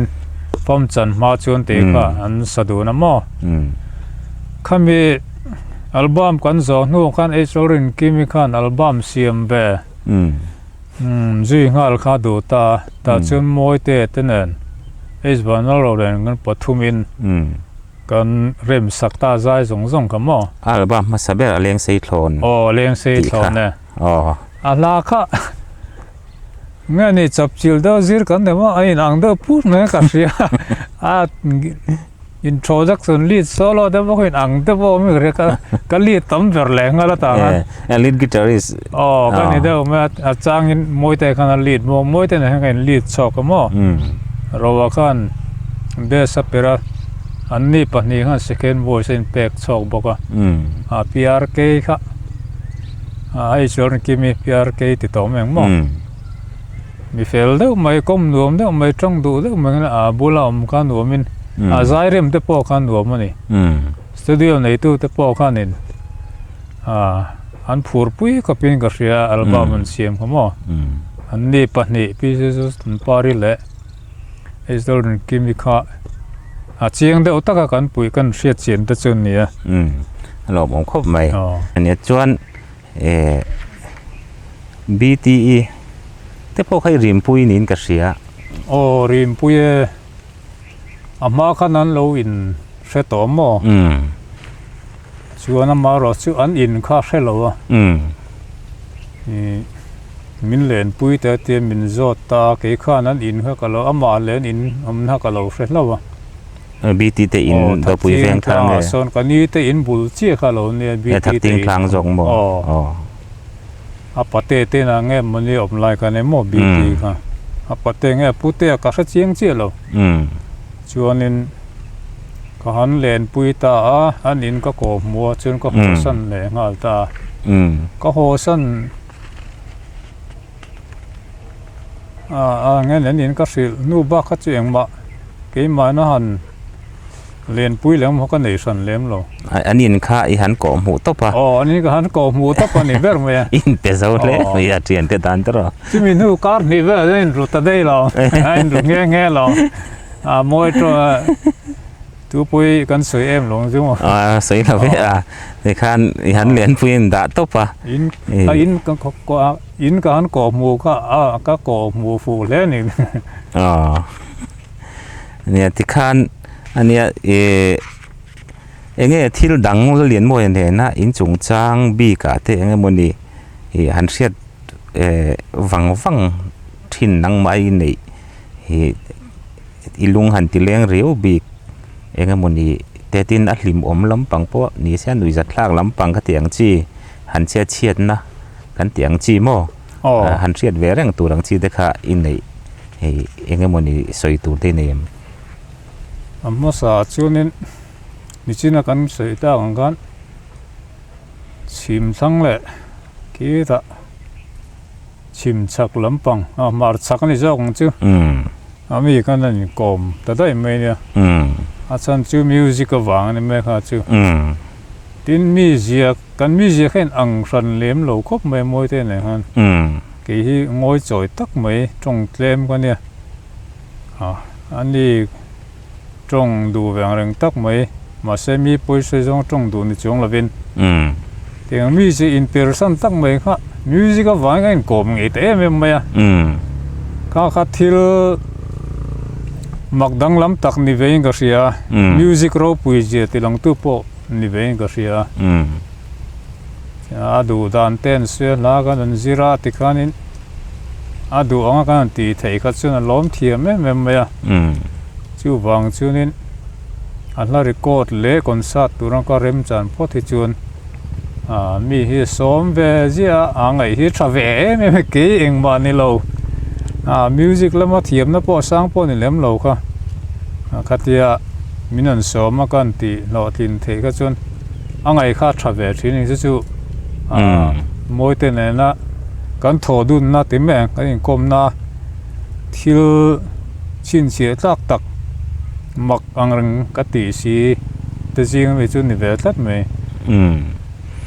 ป้อมจันมาจนเตะค่ะอันสะดวกนะมั้งข้ามีอัลบั้มกันโจนู่นคันไอ้สิลรินกิมิคันอัลบั้มเสียมเบจีงาลข้าดูตาจนมวยเตะเต้นไอ้บ้านเราเดินกันปฐุมินกันเริ่มสักตาใจส่งกันมั้งอัลบั้มมาสเบลเลี้ยงเซทอนเลี้ยงเซทอนเนี่ยลาค่ะงั้นนี่จับจิลเดอร์ซิร์กันเดี๋ยวว่าไอ้นางเดอร์พูดเนี่ยกันเสียอินโทรดักชันลีดโซโล่เดี๋ยวว่าคนอังเดี๋ยวว่าไม่เรียกกันลีดตั้มเปร์แรงอะไรต่างๆลีดกีตาริสกันนี่เดี๋ยวแม่อาจารย์มวยแต่ขนาดลีดมวยแต่เนี่ยกันลีดชอบกันมั้งเราว่ากันเดสเปร่าอันนี้ปะนี่ฮะ second voice impact ชอบบอกว่าPRK ค่ะไอ้ชวนกิมี PRK ติดต่อแม่งมั้งมีเฟลเด้อไม่ก้มหนวมเด้อไม่จ้องดูเด้อมันบุลามกันหนวมินใจเริ่มจะปอกกันหนวมมันนี่สตูดิโอในตู้จะปอกกันนี่อันผูร์ปุยก็เป็นกระเสียอัลบั้มมันเสียมเขามั้งอันนี้ปะนี่พี่เจ้าสุนปาริเล่ไอ้ชวนกิมีค่ะเชียงเดียวตะกันปุยกันเสียเชียนตะจนเนี่ยเราผมครบไหมอันนี้จวนBTE แต่พวกให้ริมปุยนินกระเสียริมปุยมาขนาดเราอินเสตอมชวนมาเราชวนอินข้าเสเรามินเลนปุยแต่เตียมินโจตาเกี่ยข้านั้นอินข้าก็เรามาเลนอินนักก็เราเสเราBT เตอินตัวปุยแฝงทางเลยส่วนกันนี้เตอินบุลเชี่ยข้าเราเนี่ย BT ติงคลางจงบ่ปะเตเตนะเงี้ยมันนี่อมไลกันในหม้อ BT ค่ะปะเตเงี้ยปุเตะก็เชียงเชี่ยเราชวนนินก็หันเลนปุยตาอันนินก็โกมัวจนก็โหสันแหลงอัลตาก็โหสันงั้นนินก็สินูบักก็เจียงบะกี่มานะฮันเรียนปุ้ยแล้วมันก็เหนื่อยสันเลี้ยมเราอันนี้ข้าอีหันก่อหมูตบอันนี้ก็หันก่อหมูตบนี่เบอร์มั้ยอินเตเซาเลยไม่อยากเรียนเตตันตรอที่มีนูการนี่เบอร์เล่นรู้ตาได้เรารู้แง่เรามวยตัวปุ้ยกันสวยเอ็มลงใช่ไหมสวยเราเว้ยในขั้นอีหันเรียนปุ้ยด่าตบอินก็หันก่อหมูก็ก่อหมูฟูแล้วนี่เนี่ยที่ขั้นอันนี้เงี้ยที่ดังเรียนมวยเนี่ยนะอินจงจางบีกาเตเงี้ยมันนี่หันเสียดวังทิ้นนังไม้นี่อีลุงหันติเลี้ยงเรียวบีกเงี้ยมันนี่เตตินอัดลิมอมลำปังเพราะนี่เสียหนุ่ยจัดลากลำปังก็เตียงจีหันเชียดนะกันเตียงจีโม่หันเชียดเวรังตัวดังจีเด็กอินนี่เงี้ยมันนี่สวยตัวเตเนียมมาสาจุนินนิจินักันสุดท้ายกันชิมทั้งเลยกี่ตาชิมชักลำปังมาชักนี่เจ้าของจูมีกันนั่นกลมแต่ได้ไม่เนี่ยอาจารย์จูมิวสิกวางนี่ไม่ค่ะจูดินมิวสิกกันมิวสิกเห็นอังสันเลี้ยมเราครบไม่มวยเท่าไหร่ฮะกี่งอยจ่อยตักไม่ตรงเลี้ยมกันเนี่ยอันนี้จงดูแหวงเรื่องตักไม่มาเสมีปุยเสจงจงดูนี่จงละวินแต่มิวสิกอินเปอร์สันตักไม่ค่ะมิวสิกวางกันกลมไงแต่ไม่ไม่ข้าขัดทิลมักดังลำตักนิเวงก็เสียมิวสิกเราปุยเจติลังตุโปนิเวงก็เสียดูดานเต้นเสียลากันนจิราติขานินดูอ่างกันตีไทยขัดชนล้อมเทียมไม่ไม่จูวังจูนินอันละรีคอร์ดเล่คอนเสิร์ตตัวนั้นก็เริ่มจันพอที่จูนมีฮิสอมเวจีอ่างไอฮิทราเวไม่เกี่ยงบ้านนี่เรามิวสิกแล้วมาเทียมนะพอสร้างพอนี่เล่มเราค่ะขัดยา มินันสอมากันตีหลอดินเทก็จนอังไงข้าทราเวทีนี่จู่มวยเตนนะกันถอดุนนะติแมงกันกลมนะทิลชินเสียตักมักอังรังกติสีแต่จริงไม่จุนี่เวทัดไหม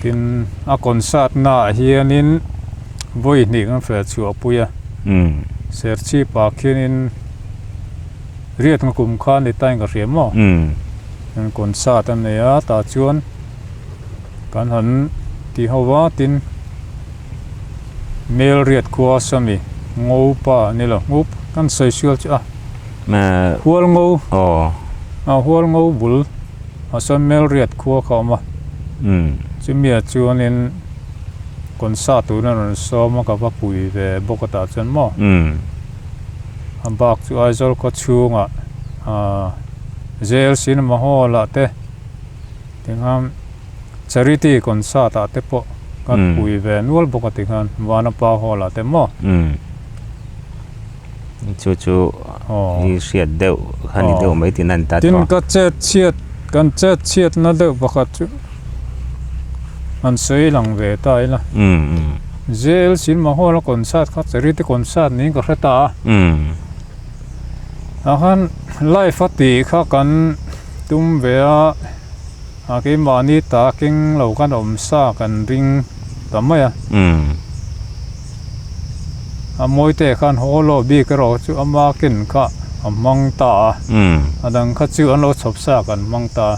ทินอากอนซาดน่าเฮียนินบ่อยนี่กันเฟรชัวปุยเสียชีปากเฮียนินเรียกกลุ่มข้าในใต้กระเรียมนั่นคนซาตันเนี่ยตาจวนกันหันที่เขาว่าตินเมลเรียดขัวสมีงูป่านี่แหละงูกันใส่เชือกจ้ะหัวงูหัวงูบุลสมเมลเรียดขัวเขามาจะมีจวนนินคนซาตัวนั้นซ้อมกับว่าปุยเวบกตาจนมั่อันบักจูไอจอลก็ชูงะเจลสินมาหัวละเตะถึงคำจริตีคนซาตาเตปกันปุยเวนวลปกติกันวานาปาหัวละเตมั่จู่ๆเสียดเดียวขันเดียวไม่ตินันตัดตินก็เจ็ดเฉียดกันเจ็ดเฉียดนั่นเดียวปกติมันสวยหลังเวตายละเจลสินมาหัวละคนซาตเขาจริตีคนซาตนี้ก็แค่ตาอาหารไล่ฟัดตีข้ากันตุ้มเวียอากิมานีตากิงเรากันอมซากันริงทำไมมวยเตะกันโฮโลบีกเราจูอามากินข้ามังตาดังข้าจูอันเราชอบซากันมังตา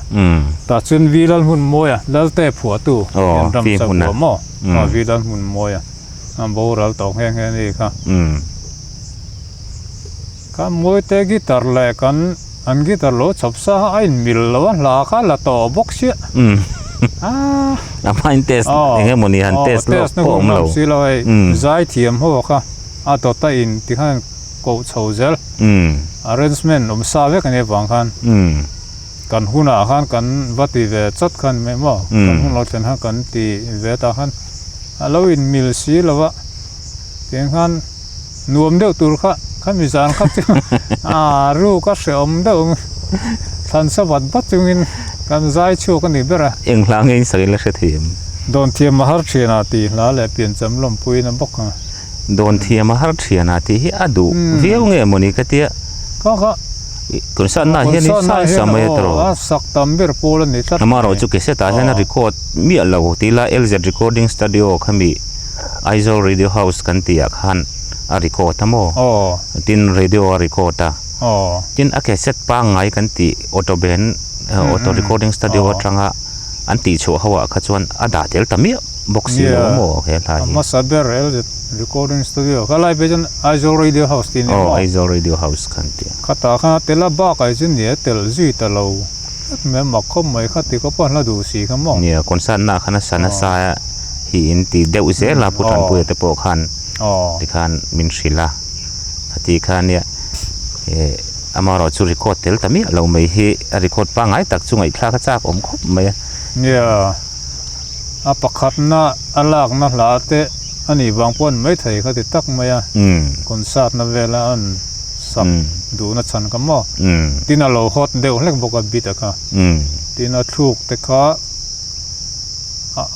แต่จนวีรันหุ่นมวยแล้วเตะผัวตู้ยังทำสักหัวหม้อวีรันหุ่นมวยโบราณตอกแห้งแค่นี้ค่ะกันมวยเตะกีตาร์เล่กันอันกีตาร์โลชอบซาไอ้มิลล์วันลาข้าละต่อบ็อกเชียน้ำมันเทสอย่างเงี้ยมันนี่ฮันเทสโลกโป่งเราสิเราไอ้ใจเทียมหัวค่ะต่อตาอินที่ข้างกูเช่าเจลarrangement ซาเวกันเนี่ยบางคันกันหุ่นอาคันกันวัดที่เวจัดคันไม่หม้อกันหุ่นเราเช่นฮันกันที่เวตาคันเราอินมิลสิเราว่าเพียงคันนวมเดียวตัวข้าข้ามีจานข้าจึงรู้ก็เสียมเดียวทันสวัสดิ์ปัจจุบันกันใจชั่วกันนี่เบระเองหลังเองสักเล็กเทียมโดนเทียมมาหาเชียนาตีแล้วแหละเปลี่ยนจำลมปุยน้ำบกโดนเทียมมาหาเชียนาตีที่อดูเที่ยวเงี้ยมันนี่ก็เตี้ยก็คนสันน่าเห็นนี่ใช่สมัยตรอสักตำเบอร์โพลันนี่ทำมาเราจุกเสตาเห็นรีคอร์ดมีอะไรวะที่ละ LZ Recording Studio ขมี Isol Radio House กันตีอ่ะขันรีคอร์ดทั้งหมดติน Radio รีคอร์ดตินอาเกเซตปังไงกันตีออโตเบนออโต Recording Studio จังอ่ะอันตีชัวหัวขจวนอดาเทลตั้มมี่บ็อกซี่โม่เฮลายมาสับเบอร์ LZ Recording Studio ก็ไล่ไปจน Isol Radio House ที่นี่Isol Radio House กันตีข้าตาข้าเตล่าบ้าไก่จนเนี่ยเตลจุยตะเราแม่หมักข้อมือข้าตีก็ป้อนละดูสีข้ามองเนี่ยคนสันน่ะขณะสันสายหินตีเดวเซลาพุทธันปุยเตโปขันที่ขันมินชิลาที่ขันเนี่ยอามาเราจูริคอร์ดเทลตั้มมี่เราไม่เฮริคอร์ดปังไงตักจุงไอ้คลากระจากครบไหมเนี่ยปะขัดน่ะอันลากน่ะหลาเตะอันนี้บางคนไม่ถ่ายเขาติดตักไหมคนซาดนั่นเวลาอันสับดูนัดสันกันมั้งที่น่ะเราฮอตเดียวเล็กบอกกับบิดอะค่ะที่น่ะถูกแต่เขา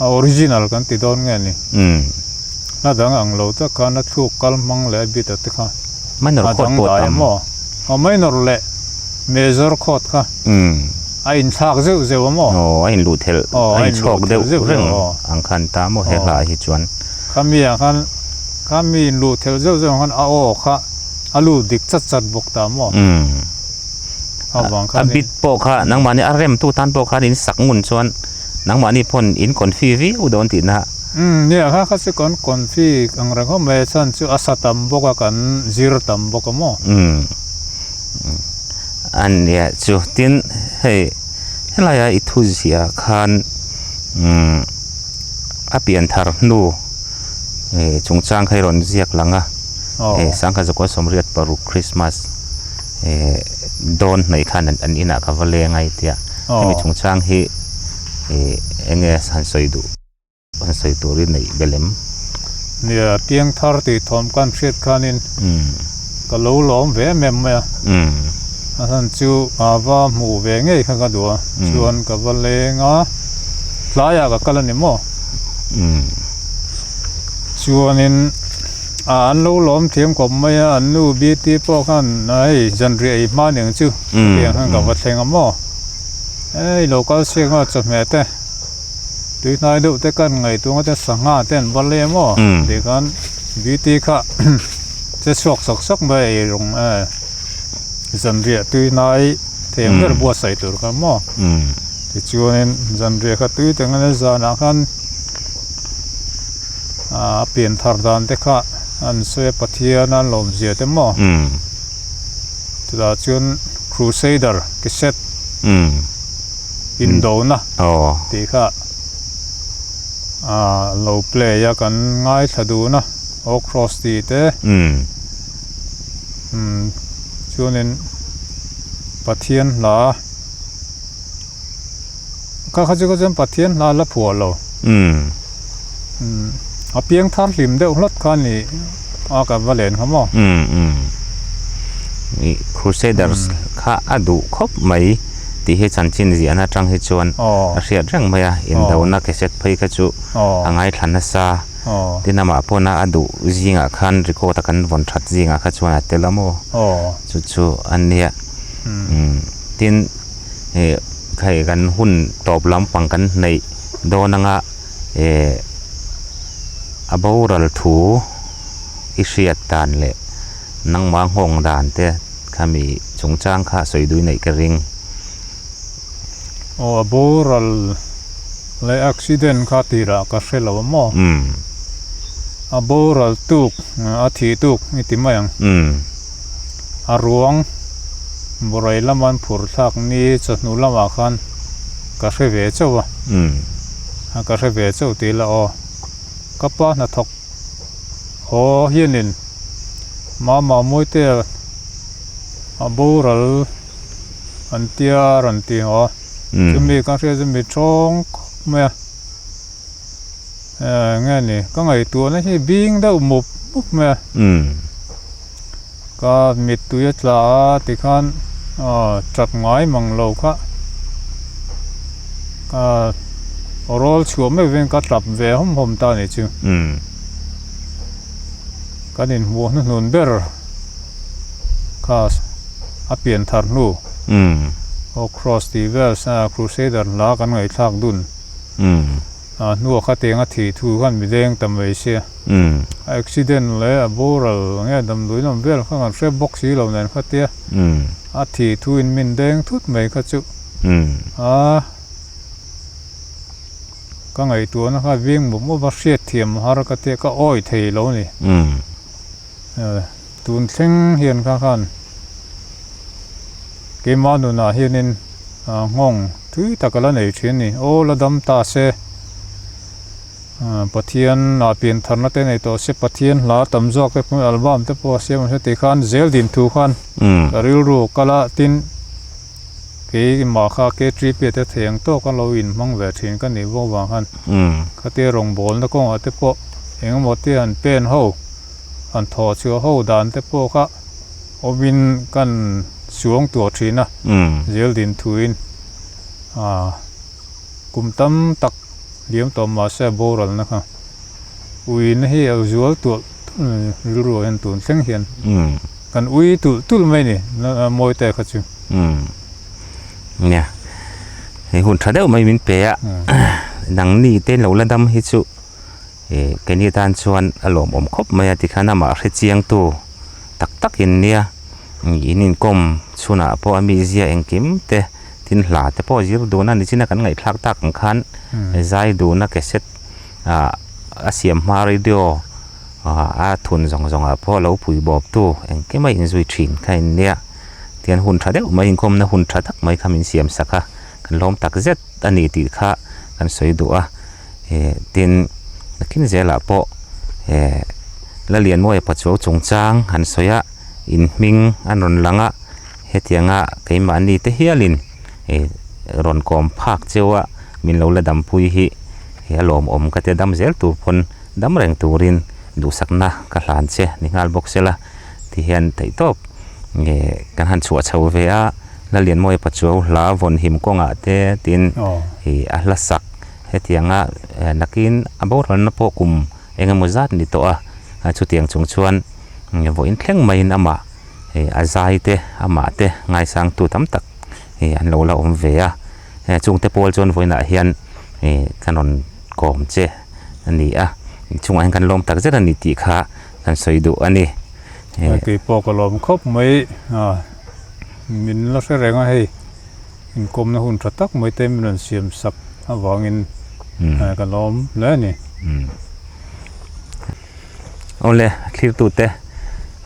ออริจินัลกันติดโดนไงนี่น่าดังอังเราแต่เขาน่ะถูกกัลมังเลยบิดแต่เขาไม่นรกปวดตามไม่นรกเลยเมเจอร์คอร์ดค่ะไอ้ชากเจ้าเจ้ามั้งไอ้ลูเทลไอ้ชอกเดียวเรื่องอังคันตามโมเฮลาฮิจวนข้ามีอังคันข้ามีลูเทลเจ้าเจ้าคันเอาค่ะอาลูดิกจัดบกตามมั้งบิดโปค่ะนังมานี่อารมณ์ตู้ทันโปค่ะอินสักมุนชวนนังมานี่พ่นอินคอนฟีวิอุดรตินะเนี่ยค่ะเขาจะคอนฟีอังเรื่องเขาไม่ชันชื่ออาสาตัมบกกันจีรตัมบกมั้งอันเนี่ยจุดที่เฮ้ยอะไรอะอิทุเสียคันอาเปียนทาร์นูจงจ้างให้รอนเสียกหลังอ่ะสังกัดจะก็สมเรียบปรุคริสต์มาสโดนในคันอันนี้นะกับว่าเลงไงเดียมีจงจ้างให้เองสันสอยดูรินในเบลมเนี่ยเตียงทาร์ติทอมกันเสียดคันินก็รู้ล้อมเวแม่แม่ ท่านจูว่าหมู่เวงไงข้างกันดูชวนกับวันเลงอ่ะหลายอย่างกับกันนี่มั้งชวนนินอันรู้ล้มเทียมกับไม่อันรู้บีตีพวกกันไอ้จันเรียมาหนึ่งจูเพียงข้างกับวันเลงอ่ะมั้งไอ้โลกาเสียงก็จะแม่แต่ดูนายดูแต่กันไงตัวก็จะสังหารเต้นวันเลงมั้งเด็กกันบีตีค่ะจะสอกสักไปลงจันเรียตุยนายเทียมก็บัวใส่ตัวกันมั้งที่ชวนจันเรียก็ตุยแต่งั้นจะนักกันเปลี่ยนทางด้านเด็กค่ะอันเสียปฏิญาณลมเสียเต็มมั้งที่เราชวนครูเซเดอร์กิเซตอินโดนะที่ค่ะเราเพลย์กันง่ายถ้าดูนะออกครอสตีเต้ช่วงนี้ปะเทียนละก็เขาจะปะเทียนละผัวเราเอาเพียงท่านริมเดียวรถคันนี้เอากับวาเลนเขาหม้อนี่ครูเซเดอร์สข้าอดูครบไหมที่เหตุฉันชินเสียนะจังเหตุชวนเสียเรื่องไหมอินเดานักเสกไปกระจุง่ายทันนะซาที่นำมาพอน่าอดูจิงอ่ะคันริโกตะกันวันชัดจิงอ่ะข้าชวนเตลโมจุอันเนี้ยที่ใครกันหุ่นตบล้ำปังกันในโดนังอ่ะอาบูรัลทูอิเชียตานเละนังมังหงดานเตะข้ามีจงจ้างข้าสวยดูในกระริงอาบูรัลเลยอักซิเดนข้าตีระก็เสร็จแล้วมั้งอาบูรัลตุกอาทิตุกนี่ติมายังอารวงบริลมันผูรทักนี้จะนุลมาคันก็เสเวเจ้าวะก็เสเวเจ้าตีละอ๋อก็ป้าหน้าทกโอ้เฮียนินมวยเตะอาบูรัลอันเตียรันตีอ๋อจะมีการเรียนจะมีช่องเมื่องั้นนี่ก็ไงตัวนั้นที่บิงได้มุบเมื่อก็มีตัวยัดลาที่ขันจัดง่ายมังโลกะโรลชัวไม่เว้นก็จับเวหอมตานี่จูก็นินวัวนุ่นเบอร์ข้าเปลี่ยนทาร์นูโอครอสตีเวลส์ครูเซเดอร์ลากันไงทักดุนนัวข้าเตียงที่ทูกันมีเด้งตำไว้เสียอุบิเหตุเลยบูรัลเงี้ยดำดุยน้ำเวลข้างกันเฟรบ็อกซี่เหล่านั้นข้าเตียที่ทูอินมินเด้งทุกไม่ข้าจุก็ไงตัวนะครับวิ่งบุกมาบัดเสียเทียมฮาร์กเตะก็อ้อยเทแล้วนี่ตุนเซ็งเฮียนข้างเกมมาดูน่ะเฮียนินงงทุยตะกะละไหนเชียนนี่โอ้ละดำตาเสปะเทียนเปลี่ยนทันละเตในตัวเสปะเทียนละตำจอกเตปอัลบั้มเตปอเสียมันติขันเซลดินทูขันริลรูกะละตินเกี่ยมาข้าเกตรีเปียเทียงโตกันเราอินมังเวทินกันนี่ว่าวางหันข้าเตะรงบอลแล้วก็อัตโปเองหมดที่อันเป็นเฮาอันถอดเชื้อเฮาดานเตโปข้าอวินกันสวงตัวทีนะเจลดินทวินกุมตั้มตักเลี้ยงตัวมาเสบโบรัลนะครับวินให้เอาจวลตัวรัวเห็นตัวเส้นเห็นกันวิตุลไม่นี่มวยแต่ขัดจูเนี่ยหุ่นทัดเดียวไม่มีเปียดังนี้เต้นเราละดำฮิจุกันนี่ตานชวนอารมณ์อมคบมาติขานามาเรียงตัวตักเห็นเนี่ยยินินกลมชวนพอมีเสียเองกิมเตทินหลาแต่พอจิรดูนั่นนี่จินักันไงทักตักขันใจดูนักเก็ตอาเซียมมาริเดียทุนจงพอเราปุ๋ยบอบตัวเองก็ไม่อินสุยชินใครเนี่ยเทียนหุ่นทัดเดียวไม่อินคมนะหุ่นทัดตักไม่คำอินเสียมสักกันล้มตักเจ็ดอันนี้ติดข้ากันสวยดูเทียนนักกินเจล่ะพอแล้วเรียนมวยปัจจุบันจงจางหันสวยอินมิงอันรอนหลังเฮ็ดยังไก่มันนี่เตเฮียลินรอนกอมภาคเจ้ามินเราละดำปุยฮิเฮียลมก็จะดำเซลตูพนดำแรงตูรินดูสักนะกะหลานเชนี่งานบอกเสละที่เห็นไต่ตบ กันหันชัวชาวเวียแล้วเรียนมวยปัจจุบันลาวนหิมกงอ่ะเตตินละสักเฮตียงอ่ะนักกินอับรันนปกุมเองมุจัดนี่ตัวชุดเตียงชงชวนวันเที่ยงไม่นมาอาใจเตอามาเตไงสังตัวตั้มตักอันเราละอมเวียจุงเตโพลจนวันน่ะเฮียนกันนนกอมเจอันนี้อ่ะช่วงกันลมตักเจรันนิติค่ะกันสวยดูอันนี้กี่ปอกลมครบไม่มินเราใช้แรงให้อินกลมนะหุ่นตักไม่เต็มมันเสียมสับวางอินกันลมแล้วนี่เอาเลยคลิปตัวเตะ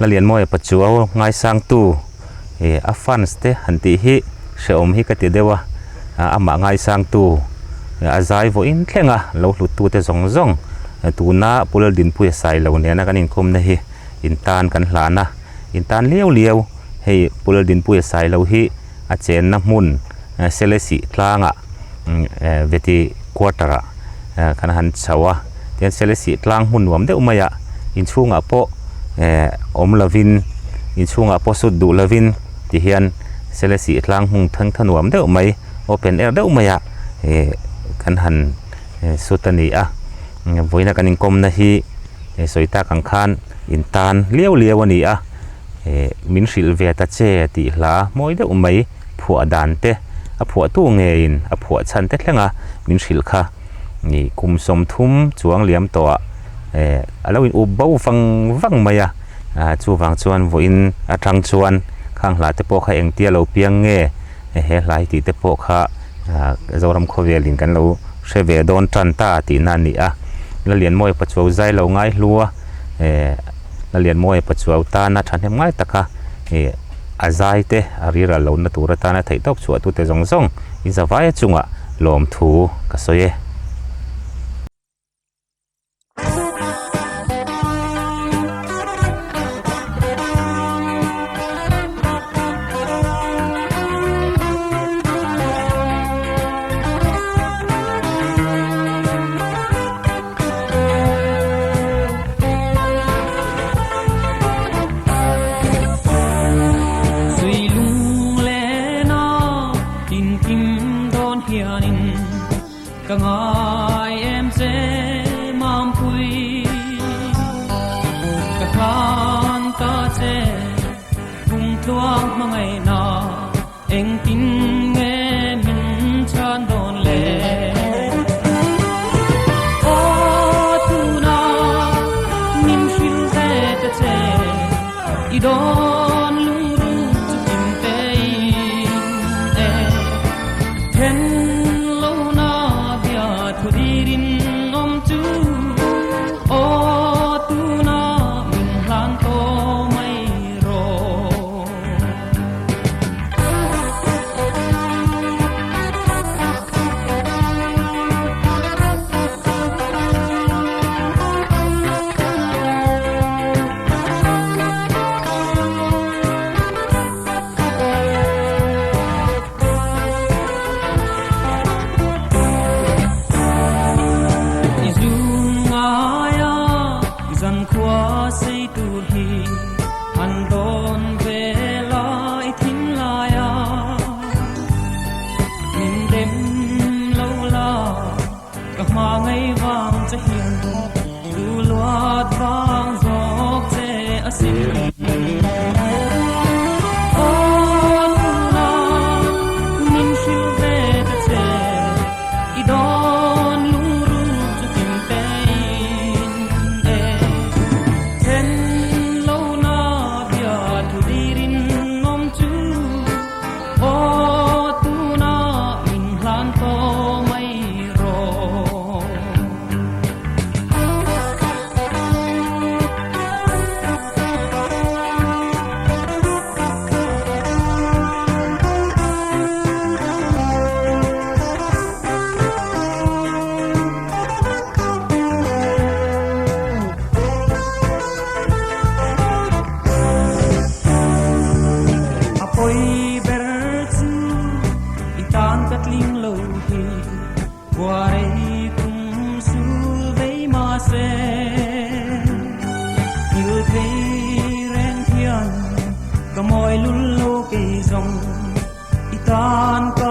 ละเรียนมวยปัจจุบันไงสังตัวอัฟฟันสเตหันตีฮิเชื่อมฮิกติเดวะอามาไงสังตัวอาใจวันเที่ยงอ่ะเราหลุดตัวเตะซงตัวน่าปุระดินปุยใส่เราเนี่ยนะกันอินคมนะฮิอินตานกันหลานนะอินตานเลี้ยวให้ปุระดินปุยใส่เราฮิอาเจนน้ำมุนเซเลสิทลางอ่ะเวทีควอเตอร์กันหันชาวะเทียนเซเลสิทลางหุ่นหวมเดอุมายะอินช่วงอ่ะโปอมลาวินอินช่วงอ่ะโปสุดดูลาวินที่เฮียนเซเลสิทลางหุ่นทั้งถนวมเดอุมายโอเปนแอร์เดอุมายะกันหันสุดนี้อ่ะวันนั้นกันอินคมนะฮีสวยตากังคานอินตานเลี้ยววันนี้อ่ะมินสิลเวตเจติลามวยเดอุมายผัวดานเตะผัวตู้เงินผัวชันเตะเรื่องอ่ะมินสิลค่ะนี่คุมสมทุมจวงเหลี่ยมตัวแล้วอินอุบบ่ฟังมายะจูฟังชวนวันจังชวนข้างหลังเตะโปค่ะเองเตี้ยเราเปียงเง่หลายตีเตะโปค่ะเรารำโคเวลินกันเราเชเวดอนจันตาตีนันนี่อ่ะแล้วเรียนมวยปัจจุบันใจเราง่ายรัวแล้วเรียนมวยปัจจุบันตาหน้าชันยังง่ายตะค่ะอาใจเตะอารีระเราหน้าตัวตาหน้าไทยตบชัวตัวเตะซงอินสบายจุงอ่ะลมถูกสวยก็ง่ายเอ็มเซมามพุยก็คลานตาเจพุ่งทวงมาไงนาเอ็งกินเงมินชานโดนเล่โอ้ทูนามินชิลเซตเจอีโดนลุงรู้จะกินเตยเห็นKudirin om tu o tu na min hlan to mai roมาไงวางจะเหียนดูลวดบางจอกเจอสิโอ้ลูนามินชิวเวตเจอีดอนลุงรู้จะกินเตนเห็นโลนาเบียทุดีรินนมจูโอ้ตูนามินหลานโตไม่รอมอย จงอีตาน